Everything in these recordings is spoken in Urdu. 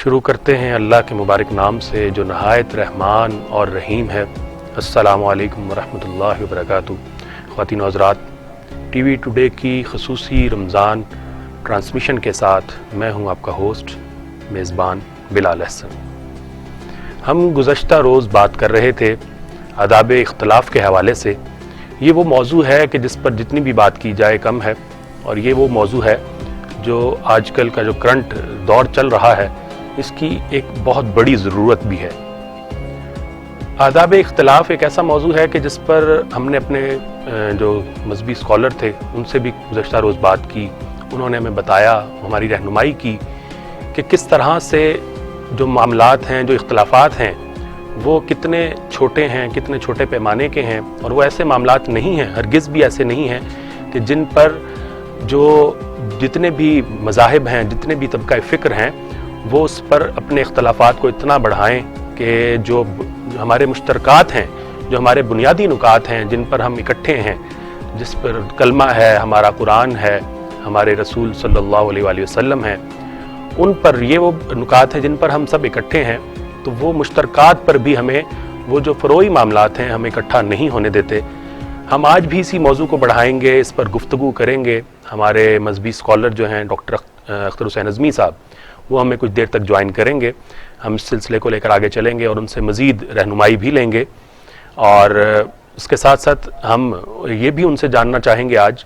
شروع کرتے ہیں اللہ کے مبارک نام سے جو نہایت رحمان اور رحیم ہے۔ السلام علیکم ورحمۃ اللہ وبرکاتہ۔ خواتین و حضرات، ٹی وی ٹوڈے کی خصوصی رمضان ٹرانسمیشن کے ساتھ میں ہوں آپ کا ہوسٹ میزبان بلال احسن۔ ہم گزشتہ روز بات کر رہے تھے آداب اختلاف کے حوالے سے۔ یہ وہ موضوع ہے کہ جس پر جتنی بھی بات کی جائے کم ہے، اور یہ وہ موضوع ہے جو آج کل کا جو کرنٹ دور چل رہا ہے اس کی ایک بہت بڑی ضرورت بھی ہے۔ آداب اختلاف ایک ایسا موضوع ہے کہ جس پر ہم نے اپنے جو مذہبی اسکالر تھے ان سے بھی گزشتہ روز بات کی۔ انہوں نے ہمیں بتایا، ہماری رہنمائی کی کہ کس طرح سے جو معاملات ہیں، جو اختلافات ہیں، وہ کتنے چھوٹے ہیں، کتنے چھوٹے پیمانے کے ہیں، اور وہ ایسے معاملات نہیں ہیں، ہرگز بھی ایسے نہیں ہیں کہ جن پر جو جتنے بھی مذاہب ہیں، جتنے بھی طبقہ فکر ہیں، وہ اس پر اپنے اختلافات کو اتنا بڑھائیں کہ جو ہمارے مشترکات ہیں، جو ہمارے بنیادی نکات ہیں، جن پر ہم اکٹھے ہیں، جس پر کلمہ ہے، ہمارا قرآن ہے، ہمارے رسول صلی اللہ علیہ وآلہ وسلم ہیں، ان پر یہ وہ نکات ہیں جن پر ہم سب اکٹھے ہیں، تو وہ مشترکات پر بھی ہمیں وہ جو فروعی معاملات ہیں ہمیں اکٹھا نہیں ہونے دیتے۔ ہم آج بھی اسی موضوع کو بڑھائیں گے، اس پر گفتگو کریں گے۔ ہمارے مذہبی اسکالر جو ہیں ڈاکٹر اختر حسین اعظمی صاحب، وہ ہمیں کچھ دیر تک جوائن کریں گے۔ ہم اس سلسلے کو لے کر آگے چلیں گے اور ان سے مزید رہنمائی بھی لیں گے، اور اس کے ساتھ ساتھ ہم یہ بھی ان سے جاننا چاہیں گے آج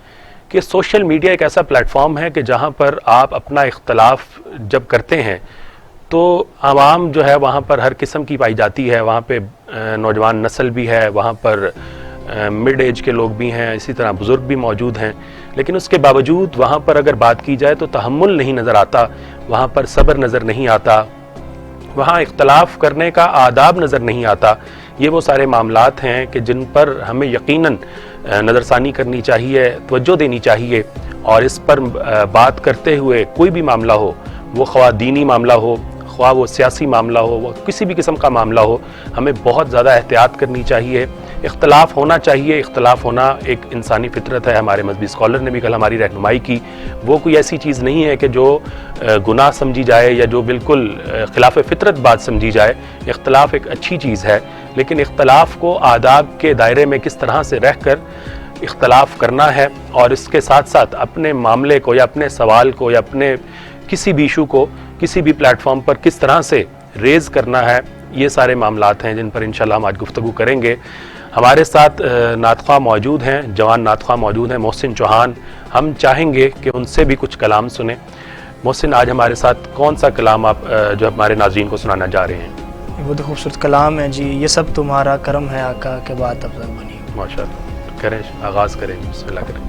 کہ سوشل میڈیا ایک ایسا پلیٹ فارم ہے کہ جہاں پر آپ اپنا اختلاف جب کرتے ہیں تو عوام جو ہے وہاں پر ہر قسم کی پائی جاتی ہے۔ وہاں پہ نوجوان نسل بھی ہے، وہاں پر مڈ ایج کے لوگ بھی ہیں، اسی طرح بزرگ بھی موجود ہیں، لیکن اس کے باوجود وہاں پر اگر بات کی جائے تو تحمل نہیں نظر آتا، وہاں پر صبر نظر نہیں آتا، وہاں اختلاف کرنے کا آداب نظر نہیں آتا۔ یہ وہ سارے معاملات ہیں کہ جن پر ہمیں یقیناً نظر ثانی کرنی چاہیے، توجہ دینی چاہیے، اور اس پر بات کرتے ہوئے کوئی بھی معاملہ ہو، وہ خواہ دینی معاملہ ہو، خواہ وہ سیاسی معاملہ ہو، وہ کسی بھی قسم کا معاملہ ہو، ہمیں بہت زیادہ احتیاط کرنی چاہیے۔ اختلاف ہونا چاہیے، اختلاف ہونا ایک انسانی فطرت ہے۔ ہمارے مذہبی اسکالر نے بھی کل ہماری رہنمائی کی، وہ کوئی ایسی چیز نہیں ہے کہ جو گناہ سمجھی جائے یا جو بالکل خلاف فطرت بات سمجھی جائے۔ اختلاف ایک اچھی چیز ہے، لیکن اختلاف کو آداب کے دائرے میں کس طرح سے رہ کر اختلاف کرنا ہے، اور اس کے ساتھ ساتھ اپنے معاملے کو یا اپنے سوال کو یا اپنے کسی بھی ایشو کو کسی بھی پلیٹ فارم پر کس طرح سے ریز کرنا ہے، یہ سارے معاملات ہیں جن پر انشاءاللہ ہم آج گفتگو کریں گے۔ ہمارے ساتھ نعت خواہ موجود ہیں، جوان نعت خواہ موجود ہیں، محسن چوہان۔ ہم چاہیں گے کہ ان سے بھی کچھ کلام سنیں۔ محسن، آج ہمارے ساتھ کون سا کلام آپ جو ہمارے ناظرین کو سنانا جا رہے ہیں؟ بہت خوبصورت کلام ہے جی۔ یہ سب تمہارا کرم ہے آقا کے بعد افضل بنی۔ ماشاء اللہ، کریں، آغاز کریں، بسم اللہ کریں۔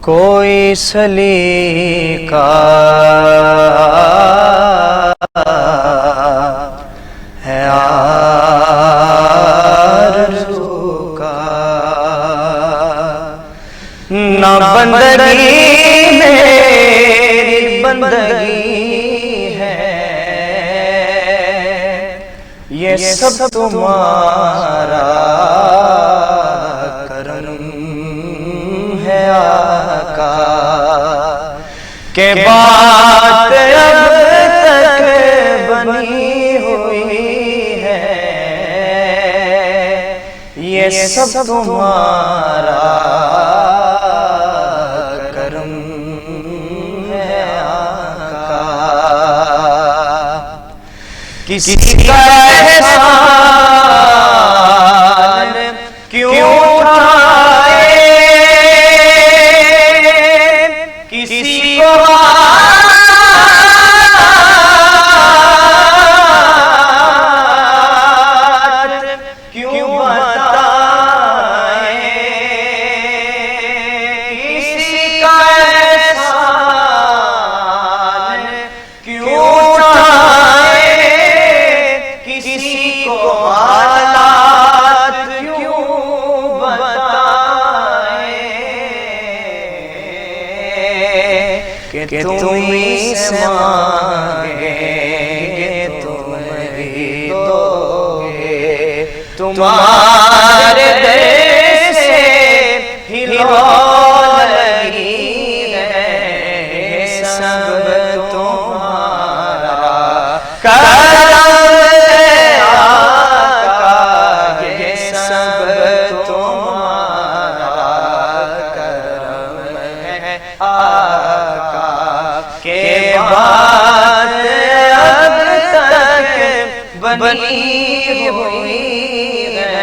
کوئی سلیقہ ہے آرزو کا، نہ بندگی میری بندگی ہے، یہ سب تمہارا کرم ہے آقا کے بات اب تک بنی ہوئی ہے، یہ سب تمہارا کرم ہے آقا۔ کسی کا احسان کیوں اٹھائے، کسی کو کیوں بتائے، کسی کا احسان کیوں اٹھائے، کسی کو حالات کیوں بتائے، کہ تم ہی سے مانگیں گے تم ہی دو گے، تمہارے در سے ہلو لگی ہے سب آقا کے بعد اب تک بنی ہوئی ہے،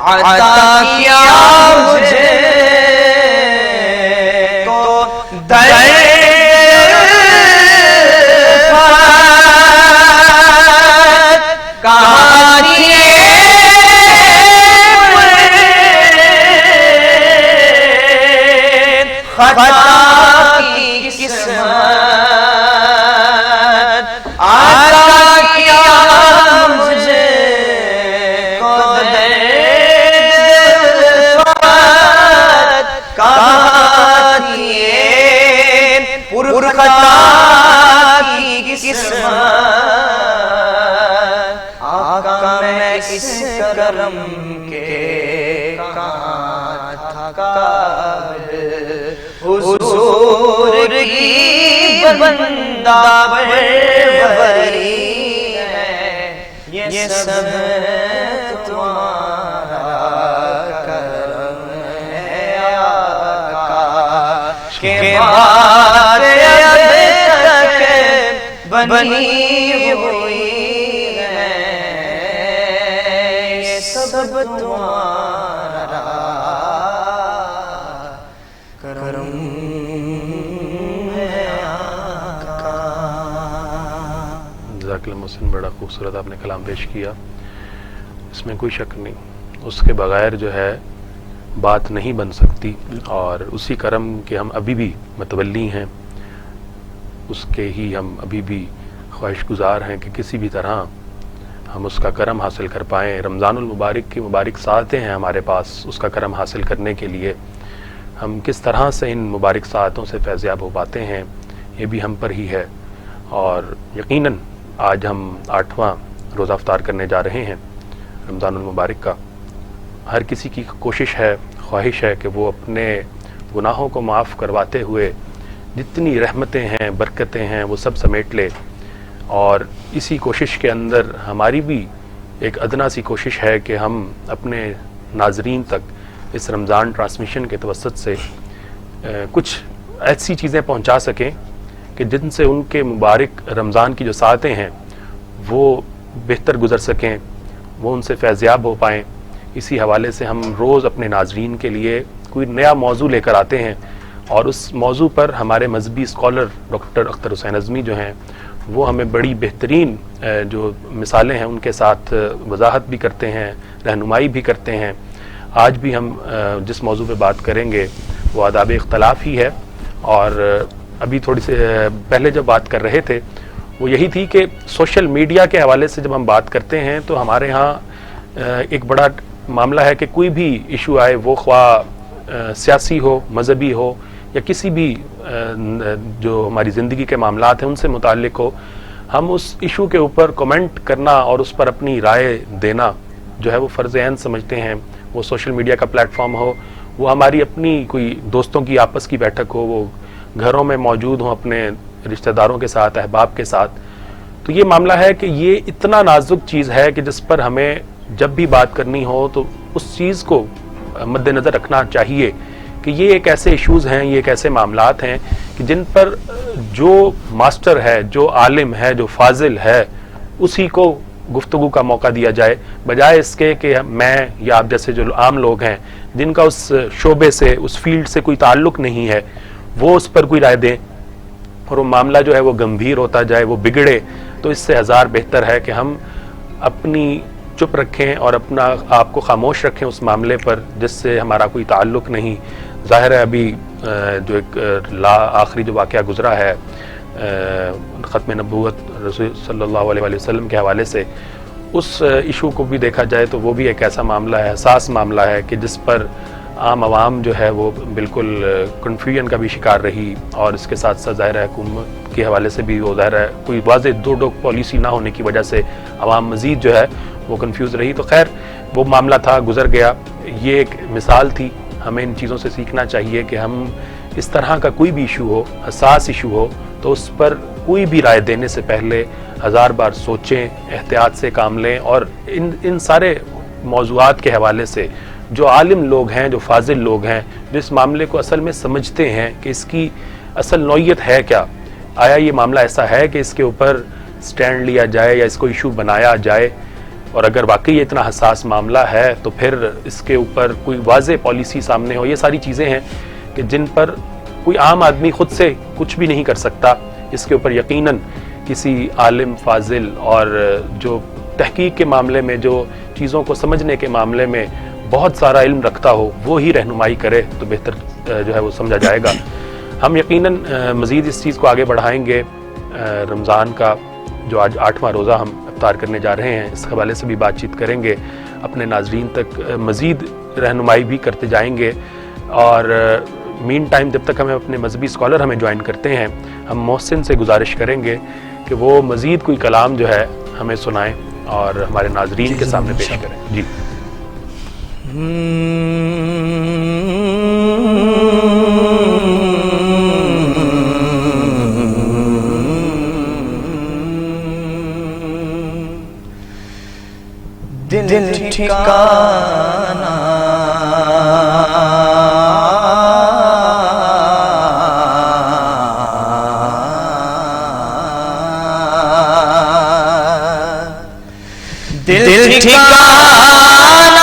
عطا کیا مجھے کو خطا کی قسمت عطا کیا مجھے کو دلفت کہاں دیے پر خطا کی قسمت آقا میں اس کرم کے کہاں تھا قابل، حضور کی بندہ پروری ہے، یہ سب تمہارا کرم ہے آقا کے بعد اب تک بنی ہوئی ہے، یہ سب تمہارا کرم ہے آقا۔ جزاک اللہ محسن، بڑا خوبصورت آپ نے کلام پیش کیا، اس میں کوئی شک نہیں، اس کے بغیر جو ہے بات نہیں بن سکتی، اور اسی کرم کے ہم ابھی بھی متولی ہیں، اس کے ہی ہم ابھی بھی خواہش گزار ہیں کہ کسی بھی طرح ہم اس کا کرم حاصل کر پائیں۔ رمضان المبارک کی مبارک ساعتیں ہیں ہمارے پاس، اس کا کرم حاصل کرنے کے لیے ہم کس طرح سے ان مبارک ساعتوں سے فیضیاب ہو پاتے ہیں یہ بھی ہم پر ہی ہے، اور یقیناً آج ہم 8واں روزہ افطار کرنے جا رہے ہیں رمضان المبارک کا۔ ہر کسی کی کوشش ہے، خواہش ہے کہ وہ اپنے گناہوں کو معاف کرواتے ہوئے جتنی رحمتیں ہیں، برکتیں ہیں، وہ سب سمیٹ لے، اور اسی کوشش کے اندر ہماری بھی ایک ادنا سی کوشش ہے کہ ہم اپنے ناظرین تک اس رمضان ٹرانسمیشن کے توسط سے کچھ ایسی چیزیں پہنچا سکیں کہ جن سے ان کے مبارک رمضان کی جو ساعتیں ہیں وہ بہتر گزر سکیں، وہ ان سے فیضیاب ہو پائیں۔ اسی حوالے سے ہم روز اپنے ناظرین کے لیے کوئی نیا موضوع لے کر آتے ہیں، اور اس موضوع پر ہمارے مذہبی اسکالر ڈاکٹر اختر حسین اعظمی جو ہیں وہ ہمیں بڑی بہترین جو مثالیں ہیں ان کے ساتھ وضاحت بھی کرتے ہیں، رہنمائی بھی کرتے ہیں۔ آج بھی ہم جس موضوع پہ بات کریں گے وہ آداب اختلاف ہی ہے، اور ابھی تھوڑی سے پہلے جب بات کر رہے تھے وہ یہی تھی کہ سوشل میڈیا کے حوالے سے جب ہم بات کرتے ہیں تو ہمارے ہاں ایک بڑا معاملہ ہے کہ کوئی بھی ایشو آئے، وہ خواہ سیاسی ہو، مذہبی ہو، یا کسی بھی جو ہماری زندگی کے معاملات ہیں ان سے متعلق ہو، ہم اس ایشو کے اوپر کومنٹ کرنا اور اس پر اپنی رائے دینا جو ہے وہ فرض عین سمجھتے ہیں۔ وہ سوشل میڈیا کا پلیٹ فارم ہو، وہ ہماری اپنی کوئی دوستوں کی آپس کی بیٹھک ہو، وہ گھروں میں موجود ہوں اپنے رشتہ داروں کے ساتھ، احباب کے ساتھ، تو یہ معاملہ ہے کہ یہ اتنا نازک چیز ہے کہ جس پر ہمیں جب بھی بات کرنی ہو تو اس چیز کو مد نظر رکھنا چاہیے کہ یہ ایک ایسے ایشوز ہیں، یہ ایک ایسے معاملات ہیں کہ جن پر جو ماسٹر ہے، جو عالم ہے، جو فاضل ہے، اسی کو گفتگو کا موقع دیا جائے، بجائے اس کے کہ میں یا آپ جیسے جو عام لوگ ہیں جن کا اس شعبے سے، اس فیلڈ سے کوئی تعلق نہیں ہے، وہ اس پر کوئی رائے دیں اور وہ معاملہ جو ہے وہ گمبھیر ہوتا جائے، وہ بگڑے۔ تو اس سے ہزار بہتر ہے کہ ہم اپنی چپ رکھیں اور اپنا آپ کو خاموش رکھیں اس معاملے پر جس سے ہمارا کوئی تعلق نہیں۔ ظاہر ہے ابھی جو ایک آخری جو واقعہ گزرا ہے ختم نبوت رسول صلی اللہ علیہ وسلم کے حوالے سے، اس ایشو کو بھی دیکھا جائے تو وہ بھی ایک ایسا معاملہ ہے، حساس معاملہ ہے کہ جس پر عام عوام جو ہے وہ بالکل کنفیوژن کا بھی شکار رہی، اور اس کے ساتھ ساتھ ظاہر ہے حکومت کے حوالے سے بھی وہ ظاہر ہے کوئی واضح دو ٹوک پالیسی نہ ہونے کی وجہ سے عوام مزید جو ہے وہ کنفیوز رہی۔ تو خیر وہ معاملہ تھا، گزر گیا، یہ ایک مثال تھی۔ ہمیں ان چیزوں سے سیکھنا چاہیے کہ ہم اس طرح کا کوئی بھی ایشو ہو، حساس ایشو ہو، تو اس پر کوئی بھی رائے دینے سے پہلے ہزار بار سوچیں، احتیاط سے کام لیں، اور ان سارے موضوعات کے حوالے سے جو عالم لوگ ہیں, جو فاضل لوگ ہیں, جو اس معاملے کو اصل میں سمجھتے ہیں کہ اس کی اصل نوعیت ہے کیا, آیا یہ معاملہ ایسا ہے کہ اس کے اوپر سٹینڈ لیا جائے یا اس کو ایشو بنایا جائے, اور اگر واقعی اتنا حساس معاملہ ہے تو پھر اس کے اوپر کوئی واضح پالیسی سامنے ہو. یہ ساری چیزیں ہیں کہ جن پر کوئی عام آدمی خود سے کچھ بھی نہیں کر سکتا. اس کے اوپر یقیناً کسی عالم فاضل اور جو تحقیق کے معاملے میں, جو چیزوں کو سمجھنے کے معاملے میں بہت سارا علم رکھتا ہو, وہ ہی رہنمائی کرے تو بہتر جو ہے وہ سمجھا جائے گا. ہم یقیناً مزید اس چیز کو آگے بڑھائیں گے. رمضان کا جو آج 8واں روزہ ہم افطار کرنے جا رہے ہیں, اس حوالے سے بھی بات چیت کریں گے, اپنے ناظرین تک مزید رہنمائی بھی کرتے جائیں گے. اور مین ٹائم جب تک ہمیں اپنے مذہبی اسکالر ہمیں جوائن کرتے ہیں, ہم محسن سے گزارش کریں گے کہ وہ مزید کوئی کلام جو ہے ہمیں سنائیں اور ہمارے ناظرین کے سامنے پیش کریں. جی دل ٹھکانا دل ٹھکانا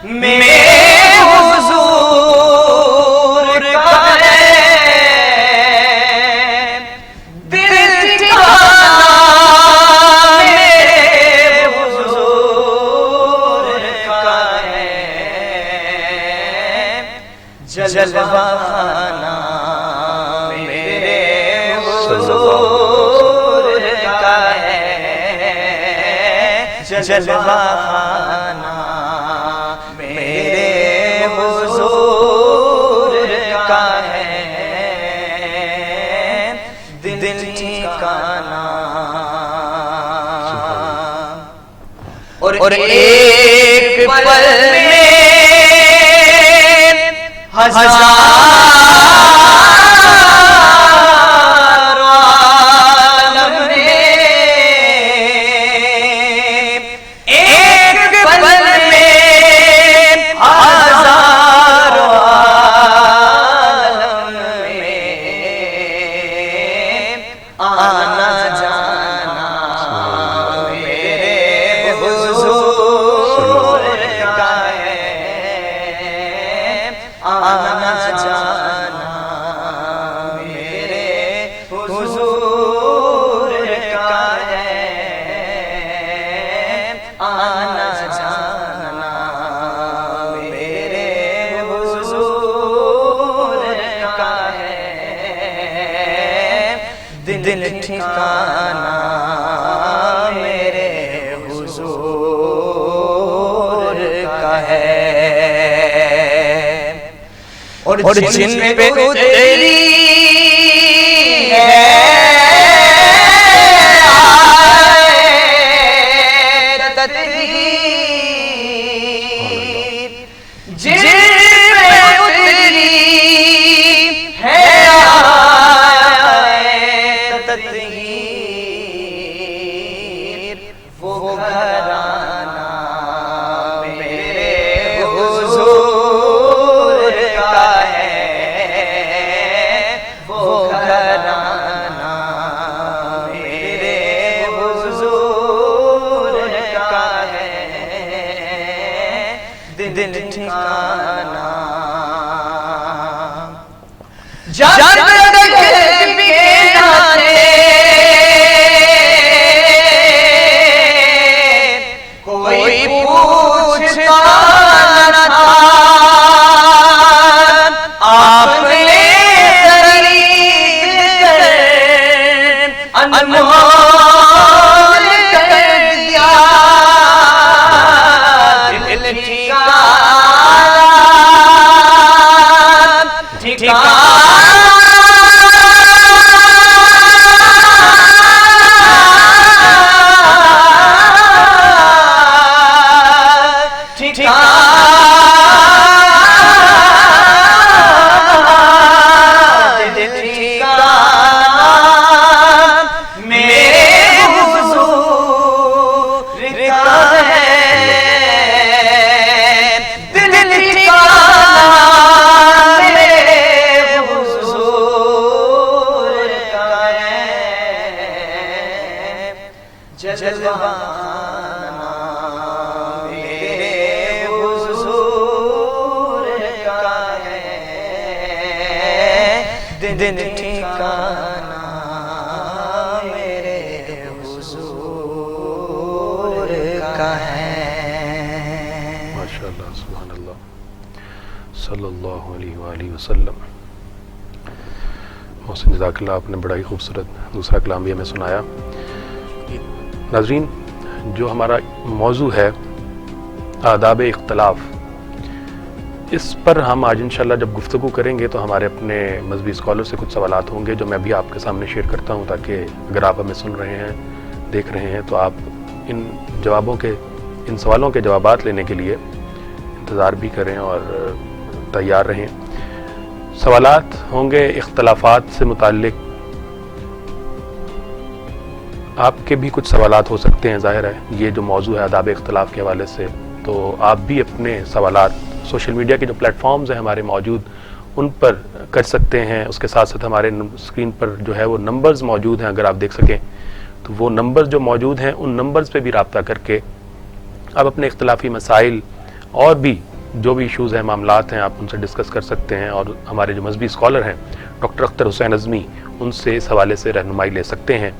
میرے حضور کا ہے, دل ٹھکانا میرے حضور کا ہے, جلوہ خانہ میرے حضور کا ہے, جلوہ خانہ میرے حضور کا ہے, دل ٹھکانا. اور ایک پل میں ہزار دل ٹھکانا میرے حضور کا ہے, اور جن پہ تیری ہے تدبیر, جن پہ تیری ہے تطہیر, وہ گھرانہ میرے حضور کا ہے, وہ گھرانہ میرے حضور کا ہے, دل ٹھکانا. کوئی پوچھتا نہ تھا, آپ نے خرید کر انمول کر دیا, دل ٹھکانا دن ٹھکانہ میرے حضور کا ہے. ماشاءاللہ سبحان اللہ صلی اللہ علیہ وآلہ وسلم. محسن جزاک اللہ، آپ نے بڑا ہی خوبصورت دوسرا کلام بھی ہمیں سنایا. ناظرین، جو ہمارا موضوع ہے آداب اختلاف، اس پر ہم آج انشاءاللہ جب گفتگو کریں گے تو ہمارے اپنے مذہبی اسکالر سے کچھ سوالات ہوں گے جو میں بھی آپ کے سامنے شیئر کرتا ہوں، تاکہ اگر آپ ہمیں سن رہے ہیں، دیکھ رہے ہیں، تو آپ ان سوالوں کے جوابات لینے کے لیے انتظار بھی کریں اور تیار رہیں. سوالات ہوں گے اختلافات سے متعلق. آپ کے بھی کچھ سوالات ہو سکتے ہیں، ظاہر ہے یہ جو موضوع ہے آداب اختلاف کے حوالے سے، تو آپ بھی اپنے سوالات سوشل میڈیا کے جو پلیٹ فارمز ہیں ہمارے موجود ان پر کر سکتے ہیں. اس کے ساتھ ساتھ ہمارے اسکرین پر جو ہے وہ نمبرز موجود ہیں، اگر آپ دیکھ سکیں تو وہ نمبرز جو موجود ہیں ان نمبرز پہ بھی رابطہ کر کے آپ اپنے اختلافی مسائل اور بھی جو بھی ایشوز ہیں، معاملات ہیں، آپ ان سے ڈسکس کر سکتے ہیں. اور ہمارے جو مذہبی اسکالر ہیں ڈاکٹر اختر حسین اعظمی، ان سے اس حوالے سے رہنمائی لے سکتے ہیں.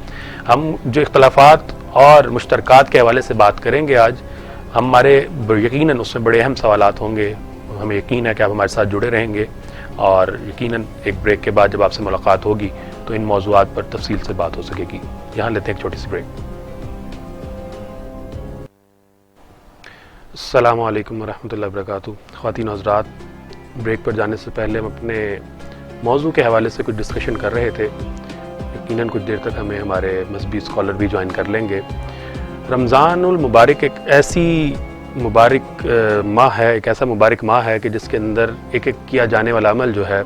ہم جو اختلافات اور مشترکات کے حوالے سے بات کریں گے آج، ہمارے یقیناً اس میں بڑے اہم سوالات ہوں گے. ہمیں یقین ہے کہ آپ ہمارے ساتھ جڑے رہیں گے اور یقیناً ایک بریک کے بعد جب آپ سے ملاقات ہوگی تو ان موضوعات پر تفصیل سے بات ہو سکے گی. یہاں لیتے ہیں ایک چھوٹی سی بریک. السلام علیکم ورحمۃ اللہ وبرکاتہ. خواتین و حضرات، بریک پر جانے سے پہلے ہم اپنے موضوع کے حوالے سے کچھ ڈسکشن کر رہے تھے. یقیناً کچھ دیر تک ہمیں ہمارے مذہبی اسکالر بھی جوائن کر لیں گے. رمضان المبارک ایک ایسی مبارک ماہ ہے، ایک ایسا مبارک ماہ ہے کہ جس کے اندر ایک ایک کیا جانے والا عمل جو ہے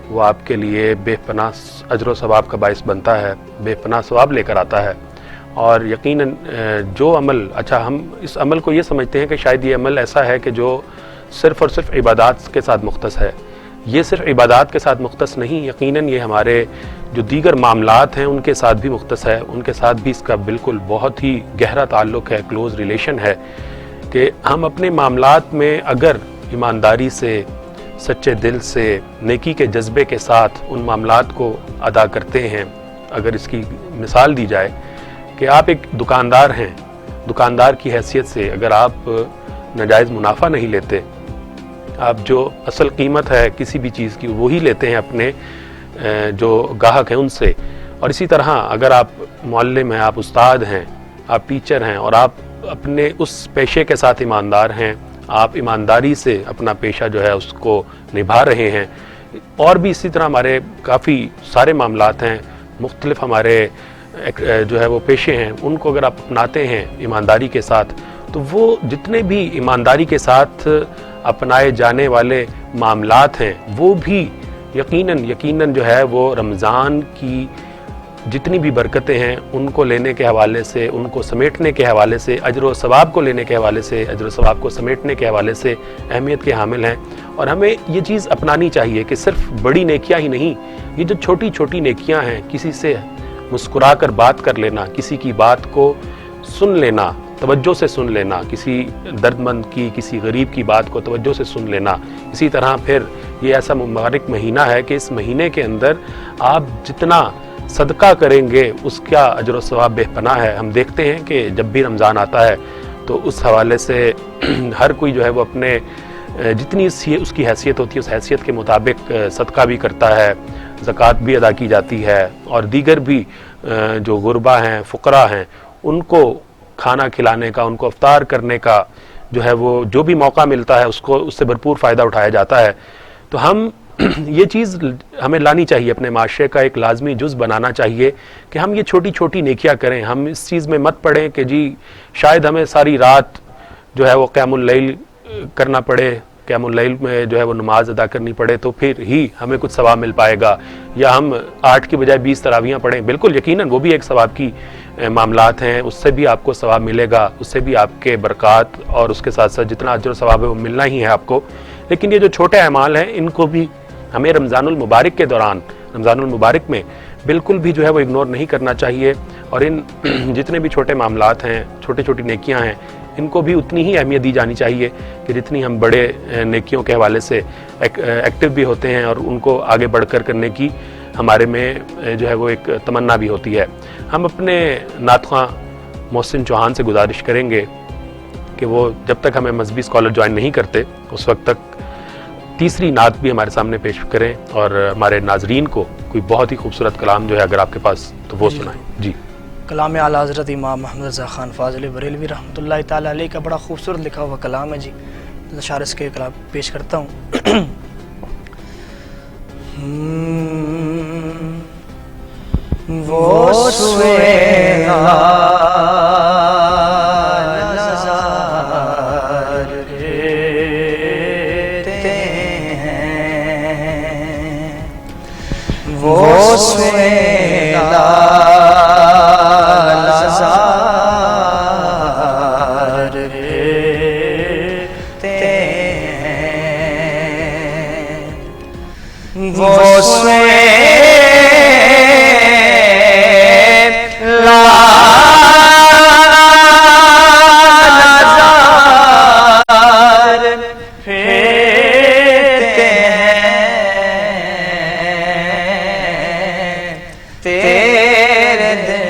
وہ آپ کے لیے بے پناہ اجر و ثواب کا باعث بنتا ہے، بے پناہ ثواب لے کر آتا ہے. اور یقیناً جو عمل، اچھا ہم اس عمل کو یہ سمجھتے ہیں کہ شاید یہ عمل ایسا ہے کہ جو صرف اور صرف عبادات کے ساتھ مختص ہے. یہ صرف عبادات کے ساتھ مختص نہیں، یقیناً یہ ہمارے جو دیگر معاملات ہیں ان کے ساتھ بھی مختص ہے. ان کے ساتھ بھی اس کا بالکل بہت ہی گہرا تعلق ہے، کلوز ریلیشن ہے کہ ہم اپنے معاملات میں اگر ایمانداری سے، سچے دل سے، نیکی کے جذبے کے ساتھ ان معاملات کو ادا کرتے ہیں. اگر اس کی مثال دی جائے کہ آپ ایک دکاندار ہیں، دکاندار کی حیثیت سے اگر آپ ناجائز منافع نہیں لیتے، آپ جو اصل قیمت ہے کسی بھی چیز کی وہی لیتے ہیں اپنے جو گاہک ہیں ان سے. اور اسی طرح اگر آپ معلم ہیں، آپ استاد ہیں، آپ ٹیچر ہیں اور آپ اپنے اس پیشے کے ساتھ ایماندار ہیں، آپ ایمانداری سے اپنا پیشہ جو ہے اس کو نبھا رہے ہیں. اور بھی اسی طرح ہمارے کافی سارے معاملات ہیں، مختلف ہمارے جو ہے وہ پیشے ہیں، ان کو اگر آپ اپناتے ہیں ایمانداری کے ساتھ، تو وہ جتنے بھی ایمانداری کے ساتھ اپنائے جانے والے معاملات ہیں وہ بھی یقیناً جو ہے وہ رمضان کی جتنی بھی برکتیں ہیں ان کو لینے کے حوالے سے، ان کو سمیٹنے کے حوالے سے، اجر و ثواب کو لینے کے حوالے سے، اجر و ثواب کو سمیٹنے کے حوالے سے اہمیت کے حامل ہیں. اور ہمیں یہ چیز اپنانی چاہیے کہ صرف بڑی نیکیاں ہی نہیں، یہ جو چھوٹی چھوٹی نیکیاں ہیں، کسی سے مسکرا کر بات کر لینا، کسی کی بات کو سن لینا، توجہ سے سن لینا، کسی درد مند کی، کسی غریب کی بات کو توجہ سے سن لینا. اسی طرح پھر یہ ایسا مبارک مہینہ ہے کہ اس مہینے کے اندر آپ جتنا صدقہ کریں گے اس کا اجر و ثواب بے پناہ ہے. ہم دیکھتے ہیں کہ جب بھی رمضان آتا ہے تو اس حوالے سے ہر کوئی جو ہے وہ اپنے جتنی اس کی حیثیت ہوتی ہے اس حیثیت کے مطابق صدقہ بھی کرتا ہے، زکوٰۃ بھی ادا کی جاتی ہے، اور دیگر بھی جو غربا ہیں، فقراء ہیں، ان کو کھانا کھلانے کا، ان کو افطار کرنے کا جو ہے وہ جو بھی موقع ملتا ہے اس سے بھرپور فائدہ اٹھایا جاتا ہے. تو ہم یہ چیز ہمیں لانی چاہیے، اپنے معاشرے کا ایک لازمی جز بنانا چاہیے کہ ہم یہ چھوٹی چھوٹی نیکیاں کریں. ہم اس چیز میں مت پڑیں کہ جی شاید ہمیں ساری رات جو ہے وہ قیام اللیل کرنا پڑے، قیام اللیل میں جو ہے وہ نماز ادا کرنی پڑے تو پھر ہی ہمیں کچھ ثواب مل پائے گا، یا ہم 8 کی بجائے 20 تراویحاں پڑھیں. بالکل یقیناً وہ بھی ایک ثواب کی معاملات ہیں، اس سے بھی آپ کو ثواب ملے گا، اس سے بھی آپ کے برکات اور اس کے ساتھ ساتھ جتنا اجر و ثواب ہے وہ ملنا ہی ہے آپ کو. لیکن یہ جو چھوٹے اعمال ہیں ان کو بھی ہمیں رمضان المبارک کے دوران، رمضان المبارک میں بالکل بھی جو ہے وہ اگنور نہیں کرنا چاہیے. اور ان جتنے بھی چھوٹے معاملات ہیں، چھوٹی چھوٹی نیکیاں ہیں، ان کو بھی اتنی ہی اہمیت دی جانی چاہیے کہ جتنی ہم بڑے نیکیوں کے حوالے سے ایکٹیو بھی ہوتے ہیں اور ان کو آگے بڑھ کر کرنے کی ہمارے میں جو ہے وہ ایک تمنا بھی ہوتی ہے. ہم اپنے نعت خواں محسن چوہان سے گزارش کریں گے کہ وہ جب تک ہمیں مذہبی اسکالر جوائن نہیں کرتے اس وقت تک تیسری نعت بھی ہمارے سامنے پیش کریں اور ہمارے ناظرین کو کوئی بہت ہی خوبصورت کلام جو ہے اگر آپ کے پاس تو وہ سنائیں. جی. کلام اعلیٰ حضرت امام محمد رضا خان فاضل بریلوی رحمۃ اللہ تعالیٰ علیہ کا بڑا خوبصورت لکھا ہوا کلام ہے. جی شارس کے کلام پیش کرتا ہوں. وہ سوئے وہ سویلا لزار رہتے ہیں وہ سویلا لزار رہتے تیرے دل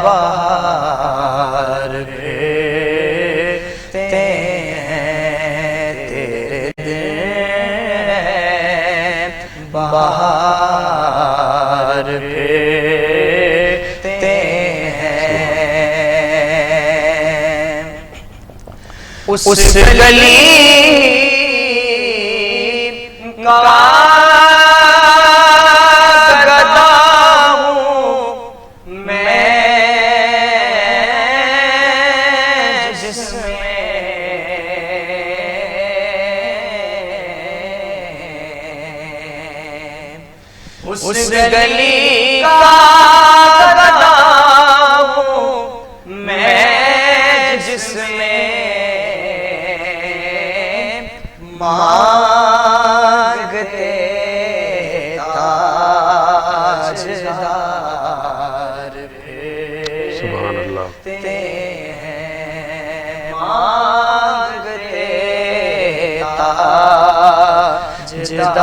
بہار بھیجتے ہیں تیرے دل بہار بھیجتے ہیں اس گلی کا اس گلی کا گدا ہوں میں جس میں مانگتے تاجدار سبحان اللہ. مانگتے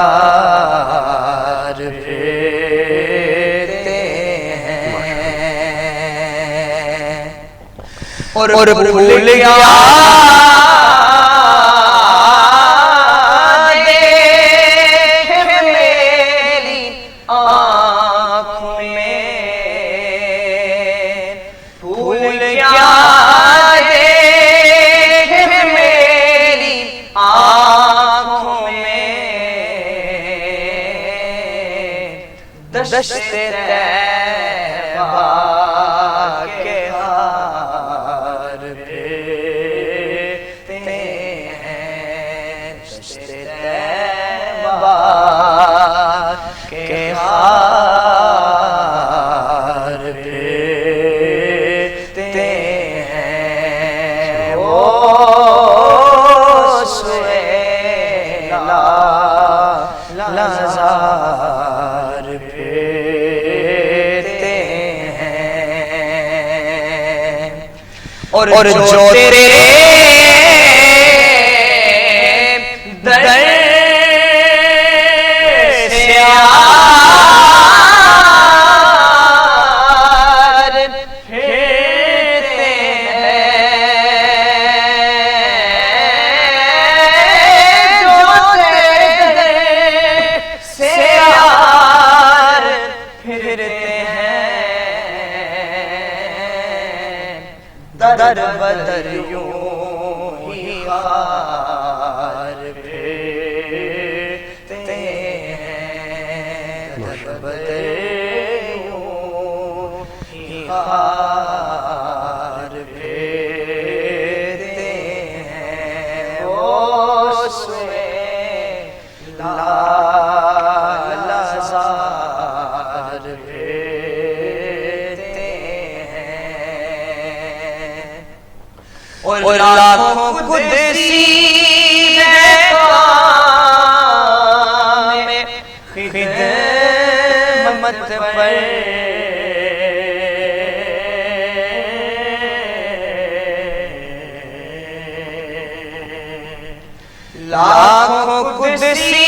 تاجدار بھیجتے ہیں اور بھول گیا دیکھ میری آنکھوں میں بھول گیا دیکھ میری آنکھوں میں دشت طیبہ کے ہار بھیجتے ہیں دشت طیبہ کے ہار بھیجتے ہیں وہ سویلا لزار بھیجتے ہیں اور جو تیرے در سے یار پھرتے ہیں جو تیرے سے یار پھرتے ہیں در بدر یوں ہی خار بھیجتے ہیں در بدر یوں ہی خار بھیجتے ہیں وہ سویلا لزار بھیجتے ہیں اور لاکھوں قدسی ہے کام خدمت پر لاکھوں قدسی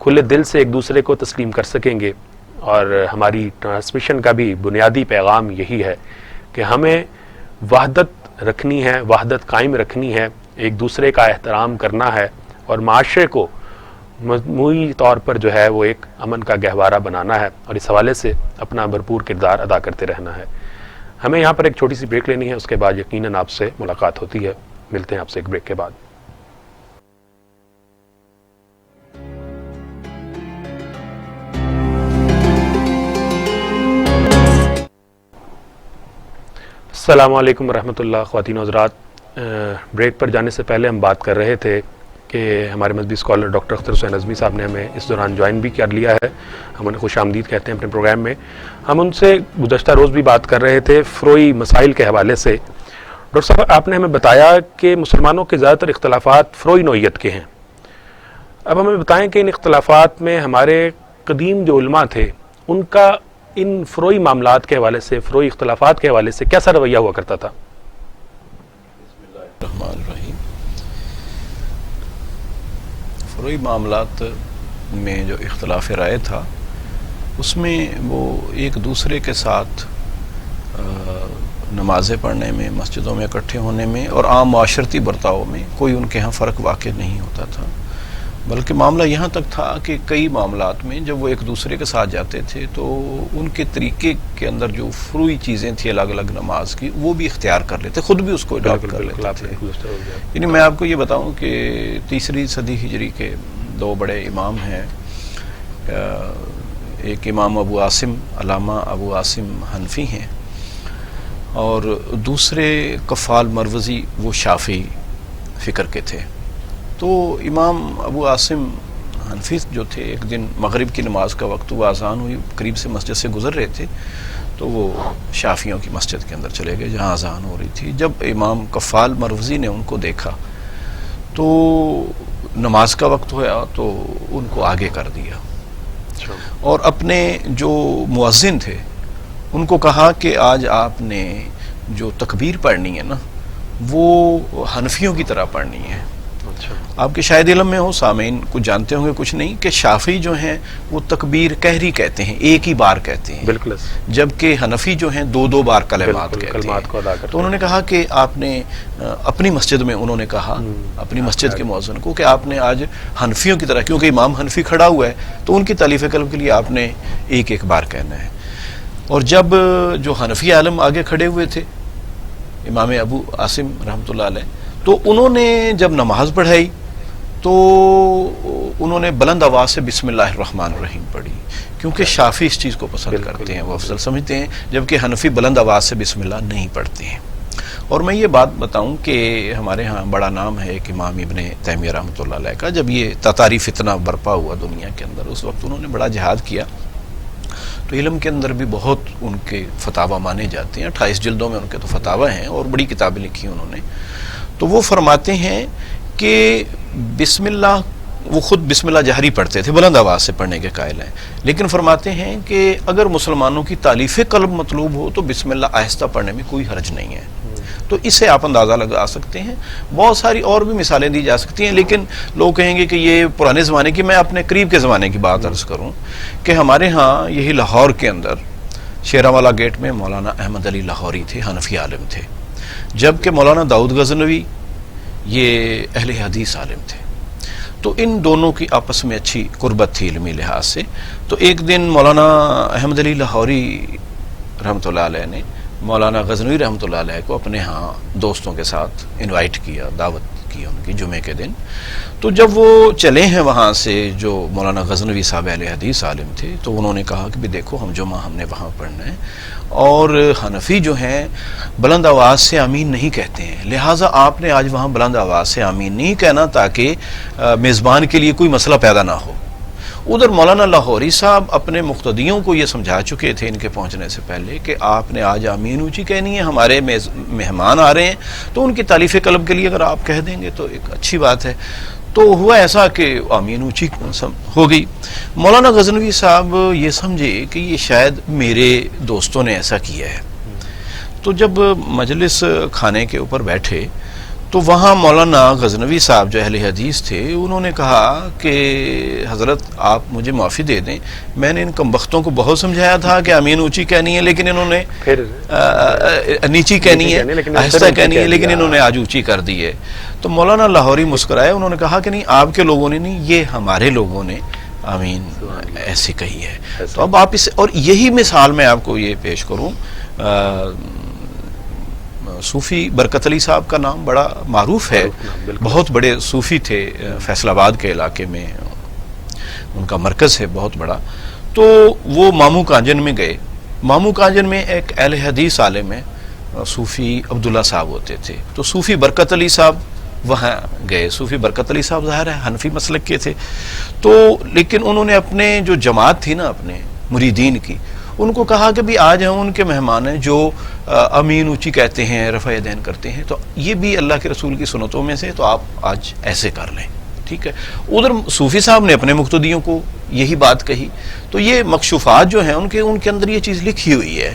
کھلے دل سے ایک دوسرے کو تسلیم کر سکیں گے. اور ہماری ٹرانسمیشن کا بھی بنیادی پیغام یہی ہے کہ ہمیں وحدت رکھنی ہے, وحدت قائم رکھنی ہے, ایک دوسرے کا احترام کرنا ہے, اور معاشرے کو مجموعی طور پر جو ہے وہ ایک امن کا گہوارہ بنانا ہے, اور اس حوالے سے اپنا بھرپور کردار ادا کرتے رہنا ہے. ہمیں یہاں پر ایک چھوٹی سی بریک لینی ہے, اس کے بعد یقیناً آپ سے ملاقات ہوتی ہے. ملتے ہیں آپ سے ایک بریک کے بعد. السلام علیکم ورحمۃ اللہ. خواتین و حضرات, بریک پر جانے سے پہلے ہم بات کر رہے تھے کہ ہمارے مذہبی اسکالر ڈاکٹر اختر حسین اعظمی صاحب نے ہمیں اس دوران جوائن بھی کر لیا ہے. ہم انہیں خوش آمدید کہتے ہیں اپنے پروگرام میں. ہم ان سے گزشتہ روز بھی بات کر رہے تھے فروئی مسائل کے حوالے سے. ڈاکٹر صاحب, آپ نے ہمیں بتایا کہ مسلمانوں کے زیادہ تر اختلافات فروئی نوعیت کے ہیں. اب ہمیں بتائیں کہ ان اختلافات میں ہمارے قدیم جو علماء تھے ان کا ان فروئی معاملات کے حوالے سے, فروئی اختلافات کے حوالے سے کیسا رویہ ہوا کرتا تھا؟ بسم اللہ الرحمن الرحیم. فروئی معاملات میں جو اختلاف رائے تھا اس میں وہ ایک دوسرے کے ساتھ نمازیں پڑھنے میں, مسجدوں میں اکٹھے ہونے میں اور عام معاشرتی برتاؤ میں کوئی ان کے ہاں فرق واقع نہیں ہوتا تھا. بلکہ معاملہ یہاں تک تھا کہ کئی معاملات میں جب وہ ایک دوسرے کے ساتھ جاتے تھے تو ان کے طریقے کے اندر جو فروئی چیزیں تھیں الگ الگ نماز کی وہ بھی اختیار کر لیتے, خود بھی اس کو اڈاپٹ کر لیتے تھے. یعنی میں آپ کو یہ بتاؤں کہ 3 صدی ہجری کے 2 بڑے امام ہیں. ایک امام ابو عاصم, علامہ ابو عاصم حنفی ہیں, اور دوسرے کفال مروزی وہ شافعی فکر کے تھے. تو امام ابو عاصم حنفی جو تھے ایک دن مغرب کی نماز کا وقت ہوا, اذان ہوئی, قریب سے مسجد سے گزر رہے تھے تو وہ شافعیوں کی مسجد کے اندر چلے گئے جہاں اذان ہو رہی تھی. جب امام کفال مروزی نے ان کو دیکھا تو نماز کا وقت ہوا تو ان کو آگے کر دیا, اور اپنے جو مؤذن تھے ان کو کہا کہ آج آپ نے جو تکبیر پڑھنی ہے نا وہ حنفیوں کی طرح پڑھنی ہے. آپ کے شاید علم میں ہو, سامعین کچھ جانتے ہوں گے کچھ نہیں, کہ شافعی جو ہیں وہ تکبیر کہری کہتے ہیں, ایک ہی بار کہتے ہیں, بالکل, جبکہ حنفی جو ہیں 2 بار کلمات کہتے ہیں. تو انہوں نے کہا کہ آپ نے اپنی مسجد میں, انہوں نے کہا اپنی مسجد کے مؤذن کو کہ آپ نے آج حنفیوں کی طرح, کیونکہ امام حنفی کھڑا ہوا ہے تو ان کی تالیف قلب کے لیے آپ نے ایک بار کہنا ہے. اور جب جو حنفی عالم آگے کھڑے ہوئے تھے امام ابو عاصم رحمۃ اللہ علیہ, تو انہوں نے جب نماز پڑھائی تو انہوں نے بلند آواز سے بسم اللہ الرحمن الرحیم پڑھی, کیونکہ شافعی اس چیز کو پسند کرتے ہیں, وہ افضل سمجھتے ہیں, جبکہ حنفی بلند آواز سے بسم اللہ نہیں پڑھتے ہیں. اور میں یہ بات بتاؤں کہ ہمارے ہاں بڑا نام ہے ایک امام ابن تیمیہ رحمۃ اللہ علیہ کا. جب یہ تتاری فتنہ برپا ہوا دنیا کے اندر, اس وقت انہوں نے بڑا جہاد کیا, تو علم کے اندر بھی بہت ان کے فتاوی مانے جاتے ہیں. 28 جلدوں میں ان کے تو فتاوی ہیں اور بڑی کتابیں لکھی انہوں نے. تو وہ فرماتے ہیں کہ بسم اللہ, وہ خود بسم اللہ جہری پڑھتے تھے, بلند آواز سے پڑھنے کے قائل ہیں, لیکن فرماتے ہیں کہ اگر مسلمانوں کی تالیف قلب مطلوب ہو تو بسم اللہ آہستہ پڑھنے میں کوئی حرج نہیں ہے. تو اس سے آپ اندازہ لگا سکتے ہیں. بہت ساری اور بھی مثالیں دی جا سکتی ہیں, لیکن لوگ کہیں گے کہ یہ پرانے زمانے کی, میں اپنے قریب کے زمانے کی بات عرض کروں کہ ہمارے ہاں یہی لاہور کے اندر شیراں والا گیٹ میں مولانا احمد علی لاہوری تھے, حنفی عالم تھے, جبکہ مولانا داؤد غزنوی یہ اہل حدیث عالم تھے. تو ان دونوں کی آپس میں اچھی قربت تھی علمی لحاظ سے. تو ایک دن مولانا احمد علی لاہوری رحمۃ اللہ علیہ نے مولانا غزنوی رحمۃ اللہ علیہ کو اپنے ہاں دوستوں کے ساتھ انوائٹ کیا, دعوت کی ان کی جمعے کے دن. تو جب وہ چلے ہیں وہاں سے, جو مولانا غزنوی صاحب اہل حدیث عالم تھے, تو انہوں نے کہا کہ بھی دیکھو ہم جمعہ ہم نے وہاں پڑھنا ہے, اور حنفی جو ہیں بلند آواز سے آمین نہیں کہتے ہیں, لہٰذا آپ نے آج وہاں بلند آواز سے آمین نہیں کہنا تاکہ میزبان کے لیے کوئی مسئلہ پیدا نہ ہو. ادھر مولانا لاہوری صاحب اپنے مقتدیوں کو یہ سمجھا چکے تھے ان کے پہنچنے سے پہلے کہ آپ نے آج آمین اونچی کہنی ہے, ہمارے مہمان آ رہے ہیں, تو ان کی تالیف قلب کے لیے اگر آپ کہہ دیں گے تو ایک اچھی بات ہے. تو ہوا ایسا کہ آمین اونچی ہو گئی. مولانا غزنوی صاحب یہ سمجھے کہ یہ شاید میرے دوستوں نے ایسا کیا ہے. تو جب مجلس کھانے کے اوپر بیٹھے تو وہاں مولانا غزنوی صاحب جو اہل حدیث تھے انہوں نے کہا کہ حضرت آپ مجھے معافی دے دیں، میں نے ان کمبختوں کو بہت سمجھایا تھا کہ امین اونچی کہنی ہے لیکن انہوں نے نیچی کہنی ہے، آہستہ کہنی ہے، لیکن انہوں نے آج اونچی کر دی ہے۔ تو مولانا لاہوری مسکرائے، انہوں نے کہا کہ نہیں، آپ کے لوگوں نے نہیں، یہ ہمارے لوگوں نے آمین ایسے کہی ہے۔ تو اب آپ اس، اور یہی مثال میں آپ کو یہ پیش کروں، صوفی برکت علی صاحب کا نام بڑا معروف ہے، بہت بڑے صوفی تھے، فیصل آباد کے علاقے میں ان کا مرکز ہے بہت بڑا۔ تو وہ مامو کانجن میں گئے، مامو کانجن میں ایک اہل حدیث عالم ہے، صوفی عبداللہ صاحب ہوتے تھے، تو صوفی برکت علی صاحب وہاں گئے۔ صوفی برکت علی صاحب ظاہر ہے حنفی مسلک کے تھے، تو لیکن انہوں نے اپنے جو جماعت تھی نا اپنے مریدین کی، ان کو کہا کہ بھی آج ہم ان کے مہمان ہیں جو امین اونچی کہتے ہیں، رفع یدین کرتے ہیں، تو یہ بھی اللہ کے رسول کی سنتوں میں سے، تو آپ آج ایسے کر لیں، ٹھیک ہے۔ ادھر صوفی صاحب نے اپنے مقتدیوں کو یہی بات کہی، تو یہ مکشوفات جو ہیں ان کے اندر یہ چیز لکھی ہوئی ہے۔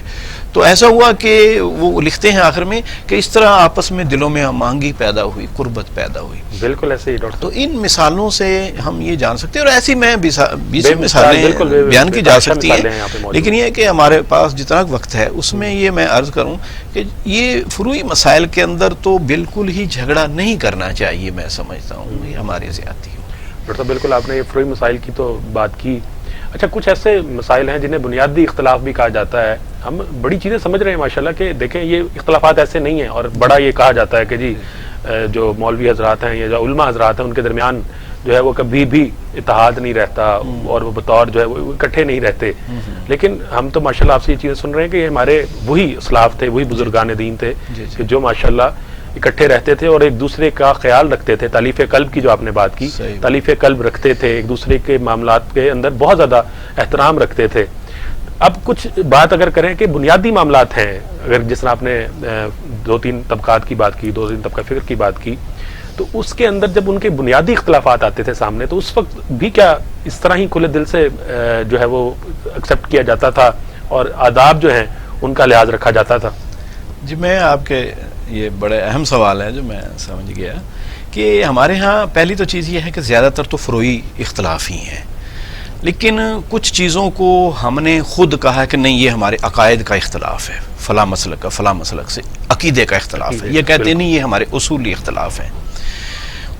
تو ایسا ہوا کہ وہ لکھتے ہیں آخر میں کہ اس طرح آپس میں دلوں میں ہم آہنگی پیدا ہوئی، قربت پیدا ہوئی۔ بالکل ایسے ہی ڈاکٹر، تو ان مثالوں سے ہم یہ جان سکتے ہیں، اور ایسی میں 20 مثالیں بیان کی جا سکتی ہیں، لیکن یہ کہ ہمارے پاس جتنا وقت ہے اس میں یہ میں عرض کروں کہ یہ فروعی مسائل کے اندر تو بالکل ہی جھگڑا نہیں کرنا چاہیے، میں سمجھتا ہوں یہ ہماری زیادتی ہے۔ ڈاکٹر صاحب بالکل آپ نے یہ فروعی مسائل کی تو بات کی۔ اچھا، کچھ ایسے مسائل ہیں جنہیں بنیادی اختلاف بھی کہا جاتا ہے، ہم بڑی چیزیں سمجھ رہے ہیں ماشاءاللہ کہ دیکھیں یہ اختلافات ایسے نہیں ہیں، اور بڑا یہ کہا جاتا ہے کہ جی جو مولوی حضرات ہیں یا جو علماء حضرات ہیں ان کے درمیان جو ہے وہ کبھی بھی اتحاد نہیں رہتا، اور وہ بطور جو ہے وہ اکٹھے نہیں رہتے، لیکن ہم تو ماشاءاللہ آپ سے یہ چیزیں سن رہے ہیں کہ یہ ہمارے وہی اسلاف تھے، وہی بزرگان دین تھے کہ جو ماشاءاللہ اکٹھے رہتے تھے اور ایک دوسرے کا خیال رکھتے تھے، تالیف قلب کی جو آپ نے بات کی، تالیف قلب رکھتے تھے، ایک دوسرے کے معاملات کے اندر بہت زیادہ احترام رکھتے تھے۔ اب کچھ بات اگر کریں کہ بنیادی معاملات ہیں، اگر جس طرح آپ نے 2-3 طبقات کی بات کی، 2-3 طبقہ فکر کی بات کی، تو اس کے اندر جب ان کے بنیادی اختلافات آتے تھے سامنے، تو اس وقت بھی کیا اس طرح ہی کھلے دل سے جو ہے وہ ایکسیپٹ کیا جاتا تھا اور آداب جو ہیں ان کا لحاظ رکھا جاتا تھا؟ جی، میں آپ کے یہ بڑے اہم سوال ہے جو میں سمجھ گیا کہ ہمارے ہاں پہلی تو چیز یہ ہے کہ زیادہ تر تو فروعی اختلاف ہی ہیں، لیکن کچھ چیزوں کو ہم نے خود کہا کہ نہیں یہ ہمارے عقائد کا اختلاف ہے، فلاں مسلک کا فلاں مسلک سے عقیدے کا اختلاف ہے، یہ کہتے نہیں یہ ہمارے اصولی اختلاف ہیں۔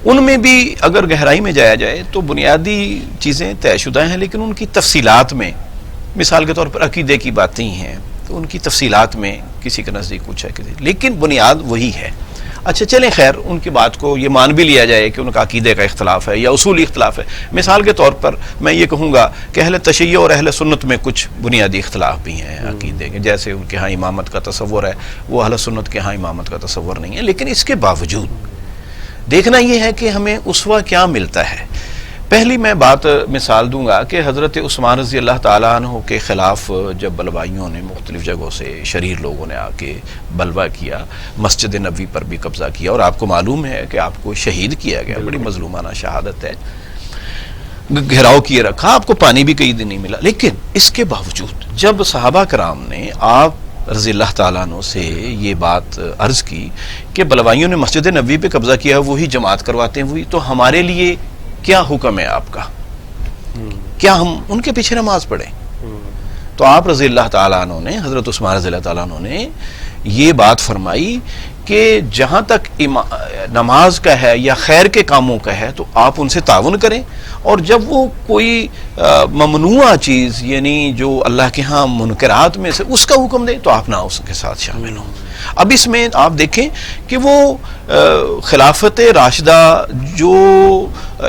ان میں بھی اگر گہرائی میں جایا جائے تو بنیادی چیزیں طے شدہ ہیں، لیکن ان کی تفصیلات میں، مثال کے طور پر عقیدے کی باتیں ہیں تو ان کی تفصیلات میں کسی کے نزدیک کچھ ہے، لیکن بنیاد وہی ہے۔ اچھا چلیں خیر، ان کی بات کو یہ مان بھی لیا جائے کہ ان کا عقیدے کا اختلاف ہے یا اصولی اختلاف ہے۔ مثال کے طور پر میں یہ کہوں گا کہ اہل تشیع اور اہل سنت میں کچھ بنیادی اختلاف بھی ہیں عقیدے کے، جیسے ان کے ہاں امامت کا تصور ہے، وہ اہل سنت کے ہاں امامت کا تصور نہیں ہے، لیکن اس کے باوجود دیکھنا یہ ہے کہ ہمیں اسوہ کیا ملتا ہے۔ پہلی میں بات مثال دوں گا کہ حضرت عثمان رضی اللہ تعالیٰ عنہ کے خلاف جب بلوائیوں نے مختلف جگہوں سے شریر لوگوں نے آ کے بلوا کیا، مسجد نبوی پر بھی قبضہ کیا، اور آپ کو معلوم ہے کہ آپ کو شہید کیا گیا، بڑی مظلومانہ شہادت ہے، گھیراؤ کیے رکھا، آپ کو پانی بھی کئی دن نہیں ملا، لیکن اس کے باوجود جب صحابہ کرام نے آپ رضی اللہ تعالیٰ عنہ سے یہ بات عرض کی کہ بلوائیوں نے مسجد نبوی پہ قبضہ کیا، وہی جماعت کرواتے ہیں وہی، تو ہمارے لیے کیا حکم ہے آپ کا، کیا ہم ان کے پیچھے نماز پڑھیں؟ تو آپ رضی اللہ تعالیٰ عنہ نے، حضرت عثمان رضی اللہ تعالیٰ عنہ نے یہ بات فرمائی کہ جہاں تک نماز کا ہے یا خیر کے کاموں کا ہے تو آپ ان سے تعاون کریں، اور جب وہ کوئی ممنوع چیز یعنی جو اللہ کے ہاں منکرات میں سے اس کا حکم دے تو آپ نہ اس کے ساتھ شامل ہوں۔ اب اس میں آپ دیکھیں کہ وہ خلافت راشدہ جو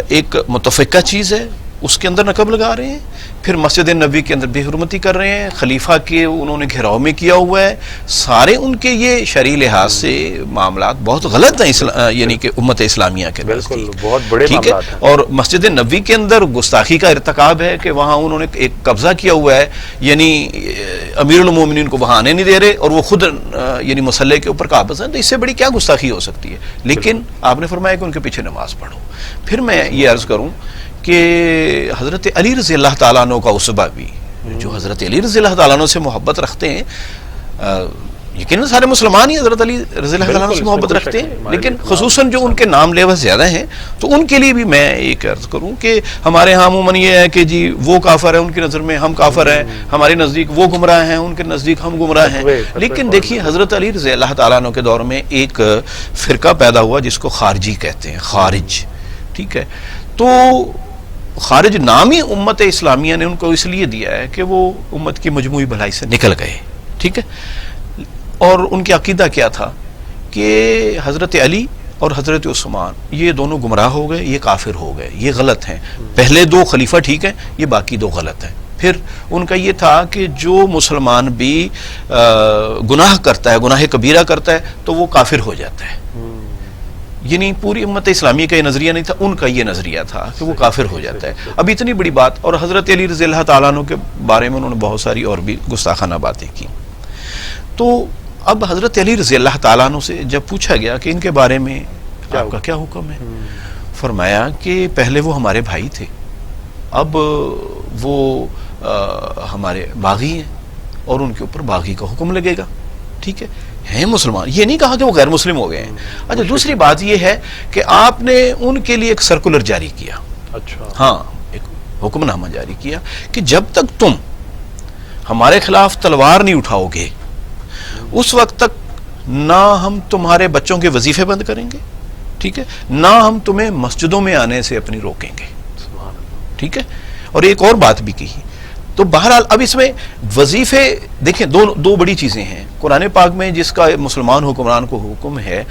ایک متفقہ چیز ہے اس کے اندر نقب لگا رہے ہیں، پھر مسجد نبوی کے اندر بے حرمتی کر رہے ہیں، خلیفہ کے انہوں نے گھیراؤ میں کیا ہوا ہے، سارے ان کے یہ شرعی لحاظ سے معاملات بہت غلط ہیں، یعنی کہ امت اسلامیہ کے بالکل بہت بڑے ٹھیک ہے، اور مسجد نبوی کے اندر گستاخی کا ارتکاب ہے کہ وہاں انہوں نے ایک قبضہ کیا ہوا ہے، یعنی امیر المومنین کو وہاں آنے نہیں دے رہے اور وہ خود یعنی مسلح کے اوپر قابض ہیں، تو اس سے بڑی کیا گستاخی ہو سکتی ہے؟ لیکن آپ نے فرمایا کہ ان کے پیچھے نماز پڑھو۔ پھر میں یہ عرض کروں کہ حضرت علی رضی اللہ تعالیٰ عنہ کا اسوہ بھی، جو حضرت علی رضی اللہ تعالیٰ عنہ سے محبت رکھتے ہیں، یقیناً سارے مسلمان ہی حضرت علی رضی اللہ عنہ سے محبت رکھتے ہیں، لیکن خصوصاً جو ان کے نام لیوا زیادہ ہیں، تو ان کے لیے بھی میں ایک عرض کروں کہ ہمارے ہاں عموماً یہ ہے کہ جی وہ کافر ہے، ان کی نظر میں ہم کافر ہیں، ہمارے نزدیک وہ گمراہ ہیں، ان کے نزدیک ہم گمراہ ہیں. لیکن دیکھیے حضرت علی رضی اللہ تعالیٰ عنہ کے دور میں ایک فرقہ پیدا ہوا جس کو خارجی کہتے ہیں، خارج. ٹھیک ہے، تو خارج نام ہی امت اسلامیہ نے ان کو اس لیے دیا ہے کہ وہ امت کی مجموعی بھلائی سے نکل گئے. ٹھیک ہے، اور ان کی عقیدہ کیا تھا کہ حضرت علی اور حضرت عثمان یہ دونوں گمراہ ہو گئے، یہ کافر ہو گئے، یہ غلط ہیں. پہلے دو خلیفہ ٹھیک ہیں، یہ باقی دو غلط ہیں. پھر ان کا یہ تھا کہ جو مسلمان بھی گناہ کرتا ہے، گناہ کبیرہ کرتا ہے، تو وہ کافر ہو جاتا ہے. یعنی پوری امت اسلامی کا یہ نظریہ نہیں تھا، ان کا یہ نظریہ تھا کہ وہ کافر ہو جاتا ہے. اب اتنی بڑی بات، اور حضرت علی رضی اللہ تعالیٰ عنہ کے بارے میں انہوں نے بہت ساری اور بھی گستاخانہ باتیں کی. تو اب حضرت علی رضی اللہ تعالیٰ عنہ سے جب پوچھا گیا کہ ان کے بارے میں آپ کا کیا حکم ہے، فرمایا کہ پہلے وہ ہمارے بھائی تھے، اب وہ ہمارے باغی ہیں اور ان کے اوپر باغی کا حکم لگے گا. ٹھیک ہے، ہیں مسلمان، یہ نہیں کہا کہ وہ غیر مسلم ہو گئے ہیں. اچھا، دوسری بات یہ ہے کہ آپ نے ان کے لیے ایک سرکولر جاری کیا. اچھا، ہاں، ایک حکم نامہ جاری کیا کہ جب تک تم ہمارے خلاف تلوار نہیں اٹھاؤ گے اس وقت تک نہ ہم تمہارے بچوں کے وظیفے بند کریں گے، ٹھیک ہے، نہ ہم تمہیں مسجدوں میں آنے سے اپنی روکیں گے. ٹھیک ہے، اور ایک اور بات بھی کہی. تو بہرحال اب اس میں وظیفے دیکھیں، دو بڑی چیزیں ہیں. قرآن پاک میں جس کا مسلمان حکمران کو حکم ہے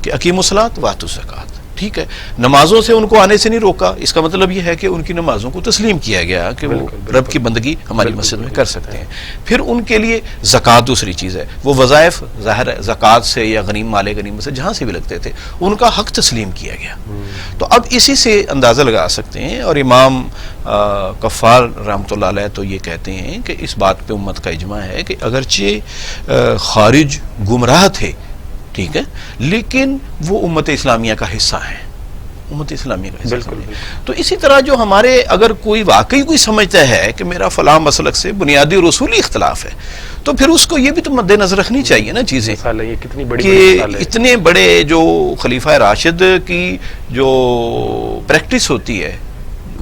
کہ اقیموا الصلاۃ وآتوا الزکوٰۃ، ٹھیک ہے، نمازوں سے ان کو آنے سے نہیں روکا. اس کا مطلب یہ ہے کہ ان کی نمازوں کو تسلیم کیا گیا کہ وہ رب کی بندگی ہماری مسجد میں کر سکتے ہیں. پھر ان کے لیے زکوٰۃ دوسری چیز ہے. وہ وظائف ظاہر ہے زکوٰۃ سے یا مال غنیمت سے جہاں سے بھی لگتے تھے ان کا حق تسلیم کیا گیا. تو اب اسی سے اندازہ لگا سکتے ہیں. اور امام کفار رحمۃ اللہ علیہ تو یہ کہتے ہیں کہ اس بات پہ امت کا اجماع ہے کہ اگرچہ خارج گمراہ تھے، ٹھیک ہے، لیکن وہ امت اسلامیہ کا حصہ ہیں، امت اسلامیہ کا حصہ. بالکل. تو اسی طرح جو ہمارے اگر کوئی واقعی کوئی سمجھتا ہے کہ میرا فلاں مسلک سے بنیادی اور اصولی اختلاف ہے، تو پھر اس کو یہ بھی تو مد نظر رکھنی چاہیے نا چیزیں کہ اتنے بڑے جو خلیفہ راشد کی جو پریکٹس ہوتی ہے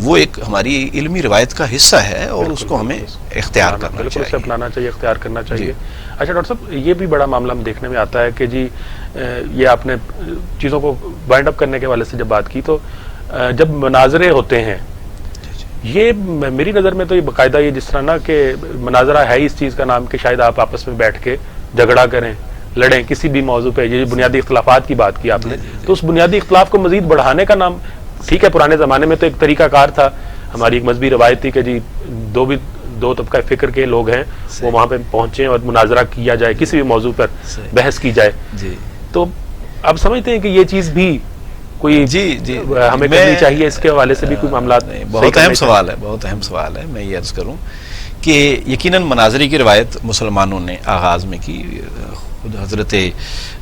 وہ ایک ہماری علمی روایت کا حصہ ہے اور اس کو ہمیں اختیار کرنا چاہیے، اسے اپنانا چاہیے، اختیار کرنا چاہیے. اچھا ڈاکٹر صاحب، یہ بھی بڑا معاملہ ہم دیکھنے میں آتا ہے کہ جی یہ آپ نے چیزوں کو وائنڈ اپ کرنے کے حوالے سے جب بات کی، تو جب مناظرے ہوتے ہیں، یہ میری نظر میں تو یہ باقاعدہ یہ جس طرح نا کہ مناظرہ ہے اس چیز کا نام کہ شاید آپ آپس میں بیٹھ کے جھگڑا کریں، لڑیں کسی بھی موضوع پہ. یہ بنیادی اختلافات کی بات کی آپ نے، تو اس بنیادی اختلاف کو مزید بڑھانے کا نام، ٹھیک ہے، پرانے زمانے میں تو ایک طریقہ کار تھا، ہماری ایک مذہبی روایت تھی کہ جی دو طبقہ فکر کے لوگ ہیں وہ وہاں پہ پہنچیں اور مناظرہ کیا جائے، کسی بھی موضوع پر بحث کی جائے. تو اب سمجھتے ہیں کہ یہ چیز بھی کوئی ہمیں کرنی چاہیے، اس کے حوالے سے بھی کوئی معاملات. بہت اہم سوال ہے، بہت اہم سوال ہے. میں یہ عرض کروں کہ یقیناً مناظرے کی روایت مسلمانوں نے آغاز میں کی. خود حضرت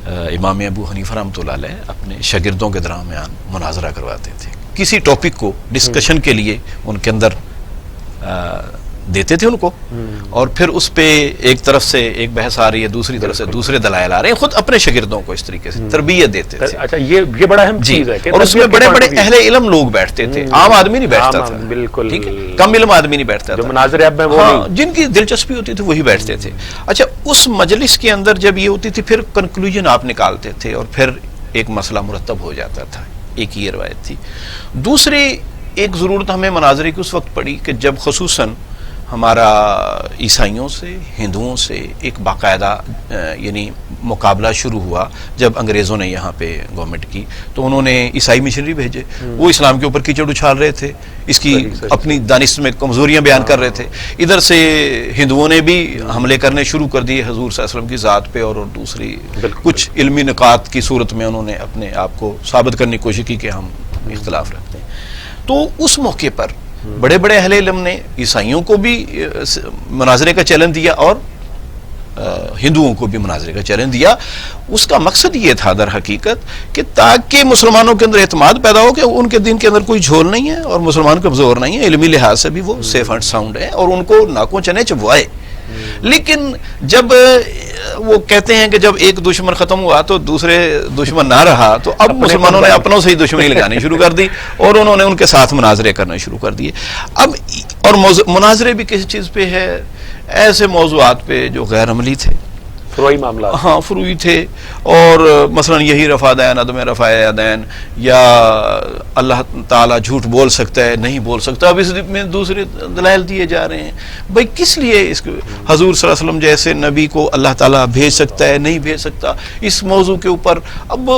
امام ابو حنیفہ رحمۃ اللہ علیہ اپنے شاگردوں کے درمیان مناظرہ کرواتے تھے. کسی ٹاپک کو ڈسکشن کے لیے ان کے اندر دیتے تھے ان کو، اور پھر اس پہ ایک طرف سے ایک بحث آ رہی ہے، دوسری طرف سے دوسرے دلائل آ رہے ہیں. خود اپنے شاگردوں کو اس طریقے سے تربیت دیتے تھے. اچھا، یہ بڑا اہم چیز ہے. اور اس میں بڑے بڑے اہل علم لوگ بیٹھتے تھے، عام آدمی نہیں بیٹھتا تھا. بالکل، ٹھیک ہے، کم علم آدمی نہیں بیٹھتا تھا. مناظرے اب میں وہ جن کی دلچسپی ہوتی تھی وہی بیٹھتے تھے. اچھا، اس مجلس کے اندر جب یہ ہوتی تھی پھر کنکلوژن آپ نکالتے تھے اور پھر ایک مسئلہ مرتب ہو جاتا تھا. ایک یہ روایت تھی. دوسری ایک ضرورت ہمیں مناظرے کی اس وقت پڑی کہ جب خصوصاً ہمارا عیسائیوں سے، ہندوؤں سے ایک باقاعدہ یعنی مقابلہ شروع ہوا. جب انگریزوں نے یہاں پہ گورنمنٹ کی تو انہوں نے عیسائی مشنری بھیجے. وہ اسلام کے اوپر کیچڑ اچھال رہے تھے، اس کی اپنی دانش میں کمزوریاں بیان کر رہے تھے. ادھر سے ہندوؤں نے بھی حملے کرنے شروع کر دیے حضور صلی اللہ علیہ وسلم کی ذات پہ، اور دوسری کچھ علمی نکات کی صورت میں انہوں نے اپنے آپ کو ثابت کرنے کی کوشش کی کہ ہم اختلاف رکھتے ہیں. تو اس موقع پر بڑے بڑے اہل علم نے عیسائیوں کو بھی مناظرے کا چیلنج دیا اور ہندوؤں کو بھی مناظرے کا چیلنج دیا. اس کا مقصد یہ تھا در حقیقت کہ تاکہ مسلمانوں کے اندر اعتماد پیدا ہو کہ ان کے دین کے اندر کوئی جھول نہیں ہے اور مسلمان کمزور نہیں ہے، علمی لحاظ سے بھی وہ سیف اینڈ ساؤنڈ ہے اور ان کو ناکوں چنے چبوائے. لیکن جب وہ کہتے ہیں کہ جب ایک دشمن ختم ہوا تو دوسرے دشمن نہ رہا، تو اب مسلمانوں نے اپنوں سے ہی دشمنی لگانی شروع کر دی اور انہوں نے ان کے ساتھ مناظرے کرنا شروع کر دیے. اب اور مناظرے بھی کسی چیز پہ ہے؟ ایسے موضوعات پہ جو غیر عملی تھے، فروعی معاملات، ہاں فروعی تھے. اور مثلا یہی رفع دین، عدم رفع دین، یا اللہ تعالیٰ جھوٹ بول سکتا ہے نہیں بول سکتا. اب اس میں دوسرے دلائل دیے جا رہے ہیں. بھائی کس لیے اس کو حضور صلی اللہ علیہ وسلم جیسے نبی کو اللہ تعالیٰ بھیج سکتا ہے نہیں بھیج سکتا، اس موضوع کے اوپر اب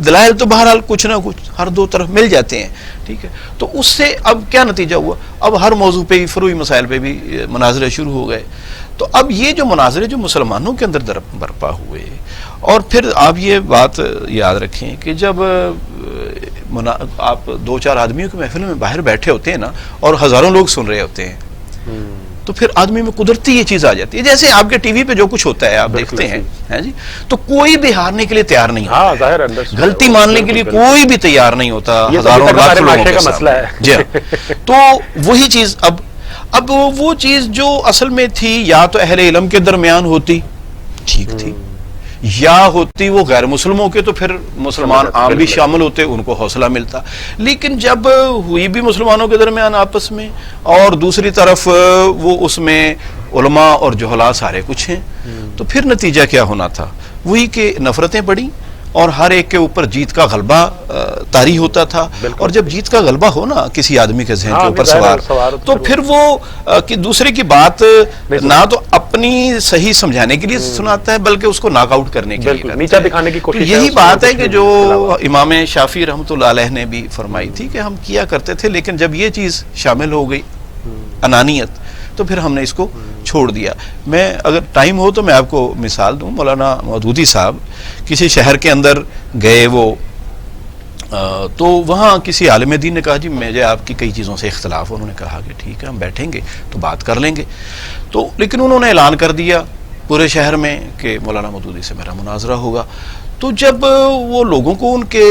دلائل تو بہرحال کچھ نہ کچھ ہر دو طرف مل جاتے ہیں. ٹھیک ہے، تو اس سے اب کیا نتیجہ ہوا؟ اب ہر موضوع پہ ہی فروعی مسائل پہ بھی مناظرے شروع ہو گئے. تو اب یہ جو مناظرے جو مسلمانوں کے اندر برپا ہوئے، اور پھر آپ یہ بات یاد رکھیں کہ جب آپ دو چار آدمیوں کی محفل میں باہر بیٹھے ہوتے ہیں نا اور ہزاروں لوگ سن رہے ہوتے ہیں، تو پھر آدمی میں قدرتی یہ چیز آ جاتی ہے. جیسے آپ کے ٹی وی پہ جو کچھ ہوتا ہے آپ دیکھتے ہیں جی، تو کوئی بھی ہارنے کے لیے تیار نہیں ہوتا ہے، غلطی ماننے کے لیے کوئی بھی تیار نہیں ہوتا. ہزاروں لاکھوں کا مسئلہ ہے جی. تو وہی چیز اب وہ چیز جو اصل میں تھی یا تو اہل علم کے درمیان ہوتی ٹھیک تھی، یا ہوتی وہ غیر مسلموں کے، تو پھر مسلمان عام بھی شامل ہوتے، ان کو حوصلہ ملتا. لیکن جب ہوئی بھی مسلمانوں کے درمیان آپس میں، اور دوسری طرف وہ اس میں علماء اور جہلاء سارے کچھ ہیں، تو پھر نتیجہ کیا ہونا تھا؟ وہی کہ نفرتیں بڑھیں اور ہر ایک کے اوپر جیت کا غلبہ طاری ہوتا تھا. اور جب جیت کا غلبہ ہو نا کسی آدمی کے ذہن کے اوپر سوار، تو پھر وہ کہ دوسرے کی بات نہ تو اپنی صحیح سمجھانے کے لیے سناتا ہے بلکہ اس کو ناک آؤٹ کرنے کے لیے نیچا دکھانے کی کوشش. یہی بات ہے کہ جو امام شافعی رحمۃ اللہ علیہ نے بھی فرمائی تھی کہ ہم کیا کرتے تھے، لیکن جب یہ چیز شامل ہو گئی انانیت، تو پھر ہم نے اس کو چھوڑ دیا. میں اگر ٹائم ہو تو میں آپ کو مثال دوں. مولانا مودودی صاحب کسی شہر کے اندر گئے، وہ تو وہاں کسی عالم دین نے کہا جی مجھے آپ کی کئی چیزوں سے اختلاف. انہوں نے کہا کہ ٹھیک ہے ہم بیٹھیں گے تو بات کر لیں گے. تو لیکن انہوں نے اعلان کر دیا پورے شہر میں کہ مولانا مودودی سے میرا مناظرہ ہوگا. تو جب وہ لوگوں کو، ان کے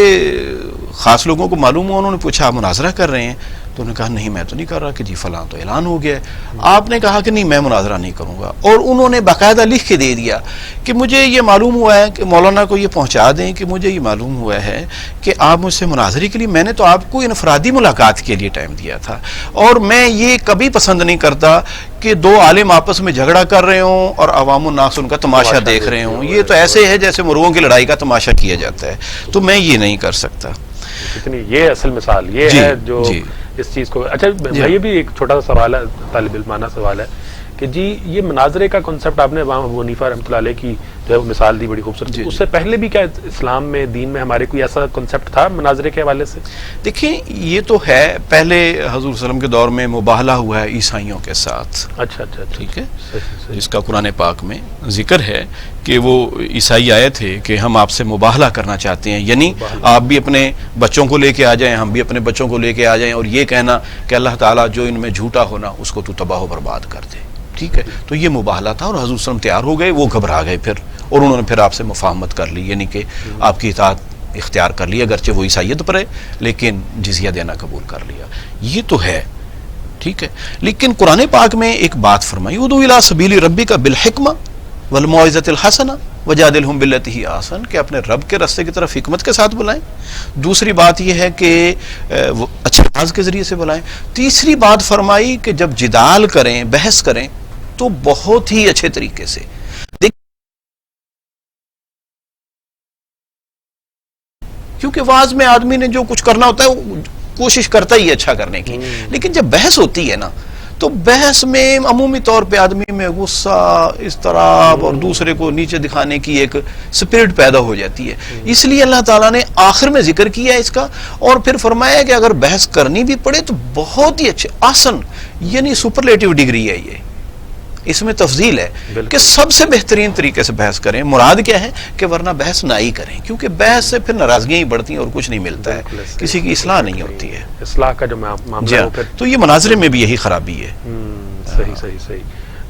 خاص لوگوں کو معلوم ہوا، انہوں نے پوچھا آپ مناظرہ کر رہے ہیں؟ تو انہوں نے کہا نہیں میں تو نہیں کر رہا. کہ جی فلاں تو اعلان ہو گیا ہے. آپ نے کہا کہ نہیں میں مناظرہ نہیں کروں گا. اور انہوں نے باقاعدہ لکھ کے دے دیا کہ مجھے یہ معلوم ہوا ہے، کہ مولانا کو یہ پہنچا دیں کہ مجھے یہ معلوم ہوا ہے کہ آپ مجھ سے مناظرے کے لیے، میں نے تو آپ کو انفرادی ملاقات کے لیے ٹائم دیا تھا، اور میں یہ کبھی پسند نہیں کرتا کہ دو عالم آپس میں جھگڑا کر رہے ہوں اور عوام الناس ان کا تماشا دیکھ رہے ہوں. یہ تو ایسے ہے جیسے مرغوں کی لڑائی کا تماشا کیا جاتا ہے. تو میں یہ نہیں کر سکتا. یہ اصل مثال یہ ہے جو اس چیز کو. اچھا یہ بھی ایک چھوٹا سا سوال ہے، طالب علمانہ سوال ہے کہ جی یہ مناظرے کا کنسپٹ آپ نے امام ابو حنیفہ رحمۃ اللہ علیہ کی جو ہے وہ مثال دی بڑی خوبصورت. اس سے پہلے بھی کیا اسلام میں، دین میں ہمارے کوئی ایسا کنسپٹ تھا مناظرے کے حوالے سے؟ دیکھیں یہ تو ہے، پہلے حضور صلی اللہ علیہ وسلم کے دور میں مباہلہ ہوا ہے عیسائیوں کے ساتھ. اچھا ٹھیک ہے، جس کا قرآن پاک میں ذکر ہے کہ وہ عیسائی آئے تھے کہ ہم آپ سے مباہلہ کرنا چاہتے ہیں، یعنی آپ بھی اپنے بچوں کو لے کے آ جائیں، ہم بھی اپنے بچوں کو لے کے آ جائیں، اور یہ کہنا کہ اللہ تعالیٰ جو ان میں جھوٹا ہونا اس کو تو تباہ و برباد کر دے. ٹھیک ہے، تو یہ مباہلہ تھا، اور حضور صلی اللہ علیہ وسلم تیار ہو گئے. وہ گھبرا گئے پھر، اور انہوں نے پھر آپ سے مفاہمت کر لی، یعنی کہ آپ کی اطاعت اختیار کر لی، اگرچہ وہ عیسائیت پر ہے لیکن جزیہ دینا قبول کر لیا. یہ تو ہے ٹھیک ہے. لیکن قرآن پاک میں ایک بات فرمائی، ادعو الی سبیل ربک بالحکمہ والموعظۃ الحسنہ وجادلہم باللتی ہی احسن، کہ اپنے رب کے راستے کی طرف حکمت کے ساتھ بلائیں. دوسری بات یہ ہے کہ اچھے الفاظ کے ذریعے سے بلائیں. تیسری بات فرمائی کہ جب جدال کریں، بحث کریں تو بہت ہی اچھے طریقے سے. کیونکہ واعظ میں آدمی نے جو کچھ کرنا ہوتا ہے وہ کوشش کرتا ہی اچھا کرنے کی، لیکن جب بحث ہوتی ہے نا تو بحث میں عمومی طور پہ آدمی میں غصہ، اضطراب اور دوسرے کو نیچے دکھانے کی ایک سپرٹ پیدا ہو جاتی ہے. اس لیے اللہ تعالیٰ نے آخر میں ذکر کیا اس کا، اور پھر فرمایا کہ اگر بحث کرنی بھی پڑے تو بہت ہی اچھے آسن، یعنی سپرلیٹیو ڈگری ہے. یہ اس میں تفضیل ہے کہ سب سے بہترین طریقے سے بحث کریں. مراد کیا ہے کہ ورنہ بحث نہ ہی کریں، کیونکہ بحث سے پھر ناراضگیاں ہی بڑھتی ہیں اور کچھ نہیں ملتا ہے، کسی کی اصلاح نہیں ہوتی ہے. اصلاح کا جو معاملہ ہے، تو یہ مناظرے میں بھی یہی خرابی ہے. صحیح.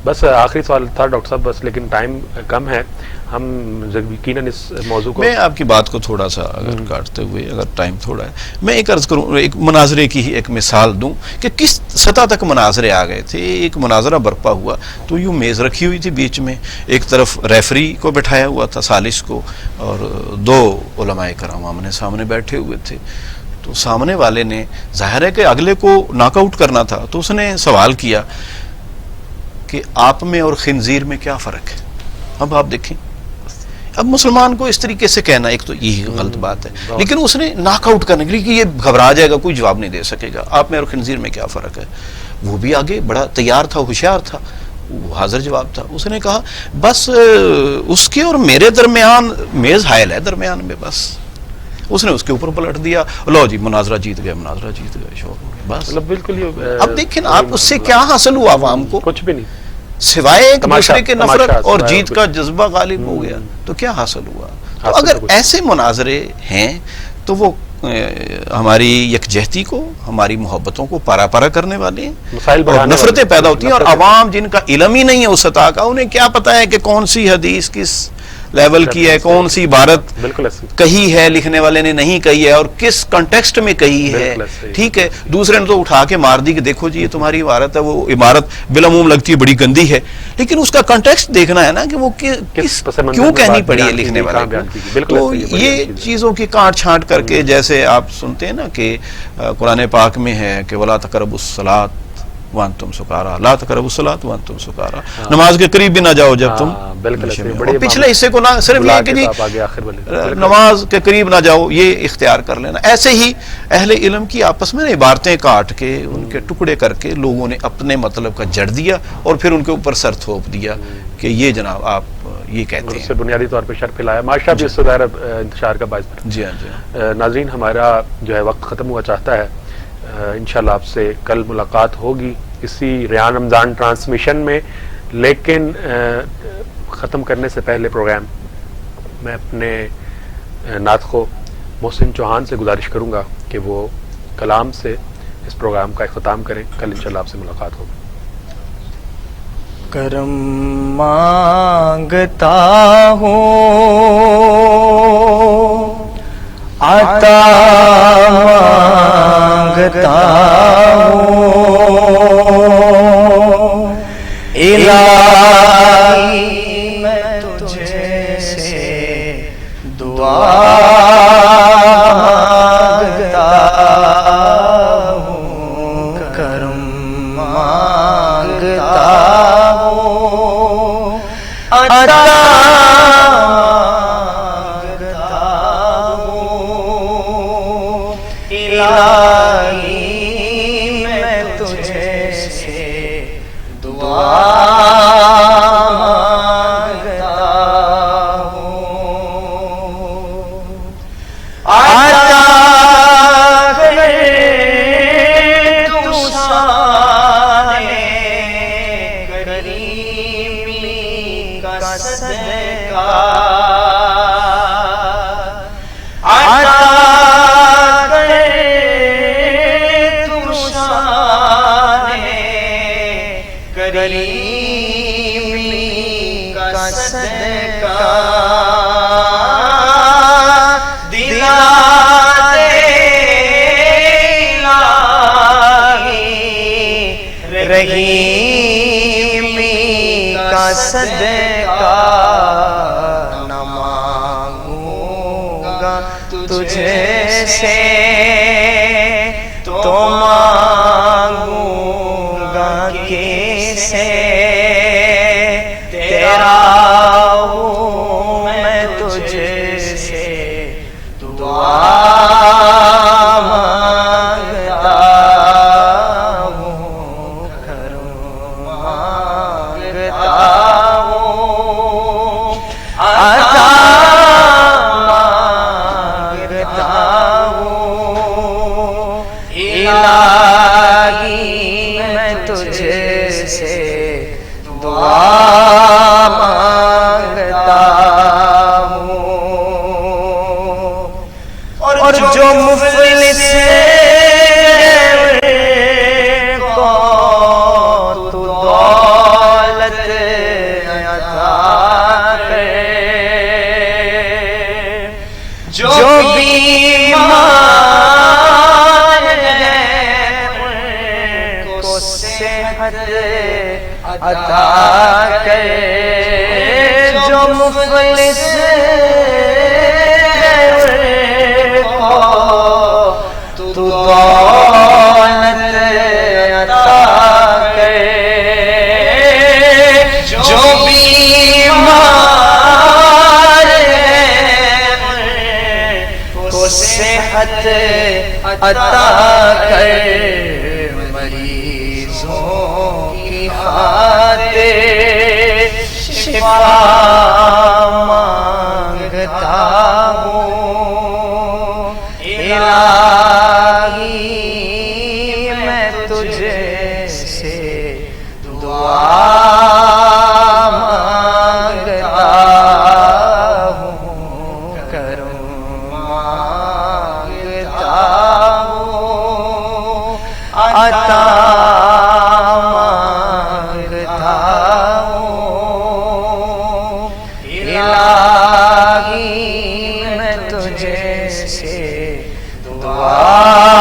بس آخری سوال تھا ڈاکٹر صاحب بس، لیکن ٹائم کم ہے، ہم یقیناً اس موضوع کو میں آپ کی بات کو تھوڑا سا اگر کاٹتے ہوئے، اگر ٹائم تھوڑا ہے، میں ایک عرض کروں، ایک مناظرے کی ہی ایک مثال دوں کہ کس سطح تک مناظرے آ گئے تھے. ایک مناظرہ برپا ہوا تو یوں میز رکھی ہوئی تھی بیچ میں، ایک طرف ریفری کو بٹھایا ہوا تھا ثالث کو، اور دو علماء کرام آمنے سامنے بیٹھے ہوئے تھے. تو سامنے والے نے ظاہر ہے کہ اگلے کو ناک آؤٹ کرنا تھا، تو اس نے سوال کیا کہ آپ میں اور خنزیر میں کیا فرق ہے. اب آپ دیکھیں، اب مسلمان کو اس طریقے سے کہنا ایک تو یہی غلط بات ہے، لیکن اس نے ناک آؤٹ کرنے کے لیے کہ یہ گھبرا جائے گا، کوئی جواب نہیں دے سکے گا، آپ میں اور خنزیر میں کیا فرق ہے. وہ بھی آگے بڑا تیار تھا، ہوشیار تھا، وہ حاضر جواب تھا. اس نے کہا بس اس کے اور میرے درمیان میز حائل ہے درمیان میں، بس. اس نے اس کے اوپر پلٹ دیا، لو جی مناظرہ جیت گئے، مناظرہ جیت گئے، شور ہو گیا، بس. مطلب بالکل اب دیکھیں آپ اس سے کیا حاصل ہوا عوام کو؟ کچھ بھی نہیں، سوائے ایک دوسرے کے نفرت اور سوائے جیت کا جذبہ غالب ہو گیا. تو کیا حاصل ہوا؟ تو اگر ایسے مناظرے ہیں تو وہ ہماری یکجہتی کو، ہماری محبتوں کو پارا پارا کرنے والے ہیں، اور نفرتیں پیدا ہوتی ہیں. اور عوام جن کا علم ہی نہیں ہے اس سطح کا، انہیں کیا پتا ہے کہ کون سی حدیث کس لیول کی ہے، کون سی عبارت کہی ہے لکھنے والے نے نہیں کہی ہے، اور کس کنٹیکسٹ میں کہی ہے. ٹھیک ہے، دوسرے نے تو اٹھا کے مار دی کہ دیکھو جی یہ تمہاری عبارت ہے، وہ عبارت بالعموم لگتی ہے بڑی گندی ہے، لیکن اس کا کنٹیکسٹ دیکھنا ہے نا کہ وہ کیوں کہنی پڑی ہے لکھنے والے کو. تو یہ چیزوں کی کاٹ چھانٹ کر کے، جیسے آپ سنتے ہیں نا کہ قرآن پاک میں ہے کہ وَلَا تَقْرَبُوا الصَّلَاةَ وَأَنْتُمْ سُكَارَىٰ، لَا تَقْرَبُوا الصَّلَاةَ وَأَنْتُمْ سُكَارَىٰ، نماز کے قریب بھی نہ جاؤ جب تم پچھلے حصے کو نہ صرف یہ کہ جی نماز کے قریب نہ جاؤ، یہ اختیار کر لینا. ایسے ہی اہل علم کی آپس میں عبارتیں کاٹ کے، ان کے ٹکڑے کر کے لوگوں نے اپنے مطلب کا جڑ دیا اور پھر ان کے اوپر سر تھوپ دیا کہ یہ جناب آپ یہ کہتے ہیں، بنیادی طور پہ شر پھیلایا. معاشرہ بھی اس سے ظاہر انتشار کا باعث بنا. جی ہاں جی. ناظرین، ہمارا جو ہے وقت ختم ہوا چاہتا ہے. انشاءاللہ آپ سے کل ملاقات ہوگی اسی ریان رمضان ٹرانسمیشن میں، لیکن ختم کرنے سے پہلے پروگرام میں اپنے نعت خو محسن چوہان سے گزارش کروں گا کہ وہ کلام سے اس پروگرام کا اختتام کریں. کل انشاءاللہ آپ سے ملاقات ہوگی. کرم مانگتا ہوں، عطا مانگتا ہوں، الہی میں تجھے سے دعا مانگتا ہوں. کرم مانگتا ہوں، عطا الہی میں تجھے سے دعا مانگتا ہوں. عطا کرے تو شان کریمی کا صدقہ، کریمی کا صدقہ، دلاتے الہی رحیمی کا صدقہ. نہ مانگوں گا تجھے سے تو مانگوں گا کیسے، تیرا ہوں میں تجھے سے دعا مانگتا ہوں. کرم مانگتا ہوں، عطا مانگتا ہوں، الہی میں تجھے سے دعا مانگتا ہوں. اور جو مفلس کو تو دولت عطا کر جو مفلس تو دولت عطا کر جو بیمار کو صحت عطا کر مریضوں کی خاطر شفا مانگتا ہوں الہی میں تجھ سے دعا مانگتا ہوں کرم مانگتا ہوں عطا مانگتا ہوں الہی میں تجھ سے دعا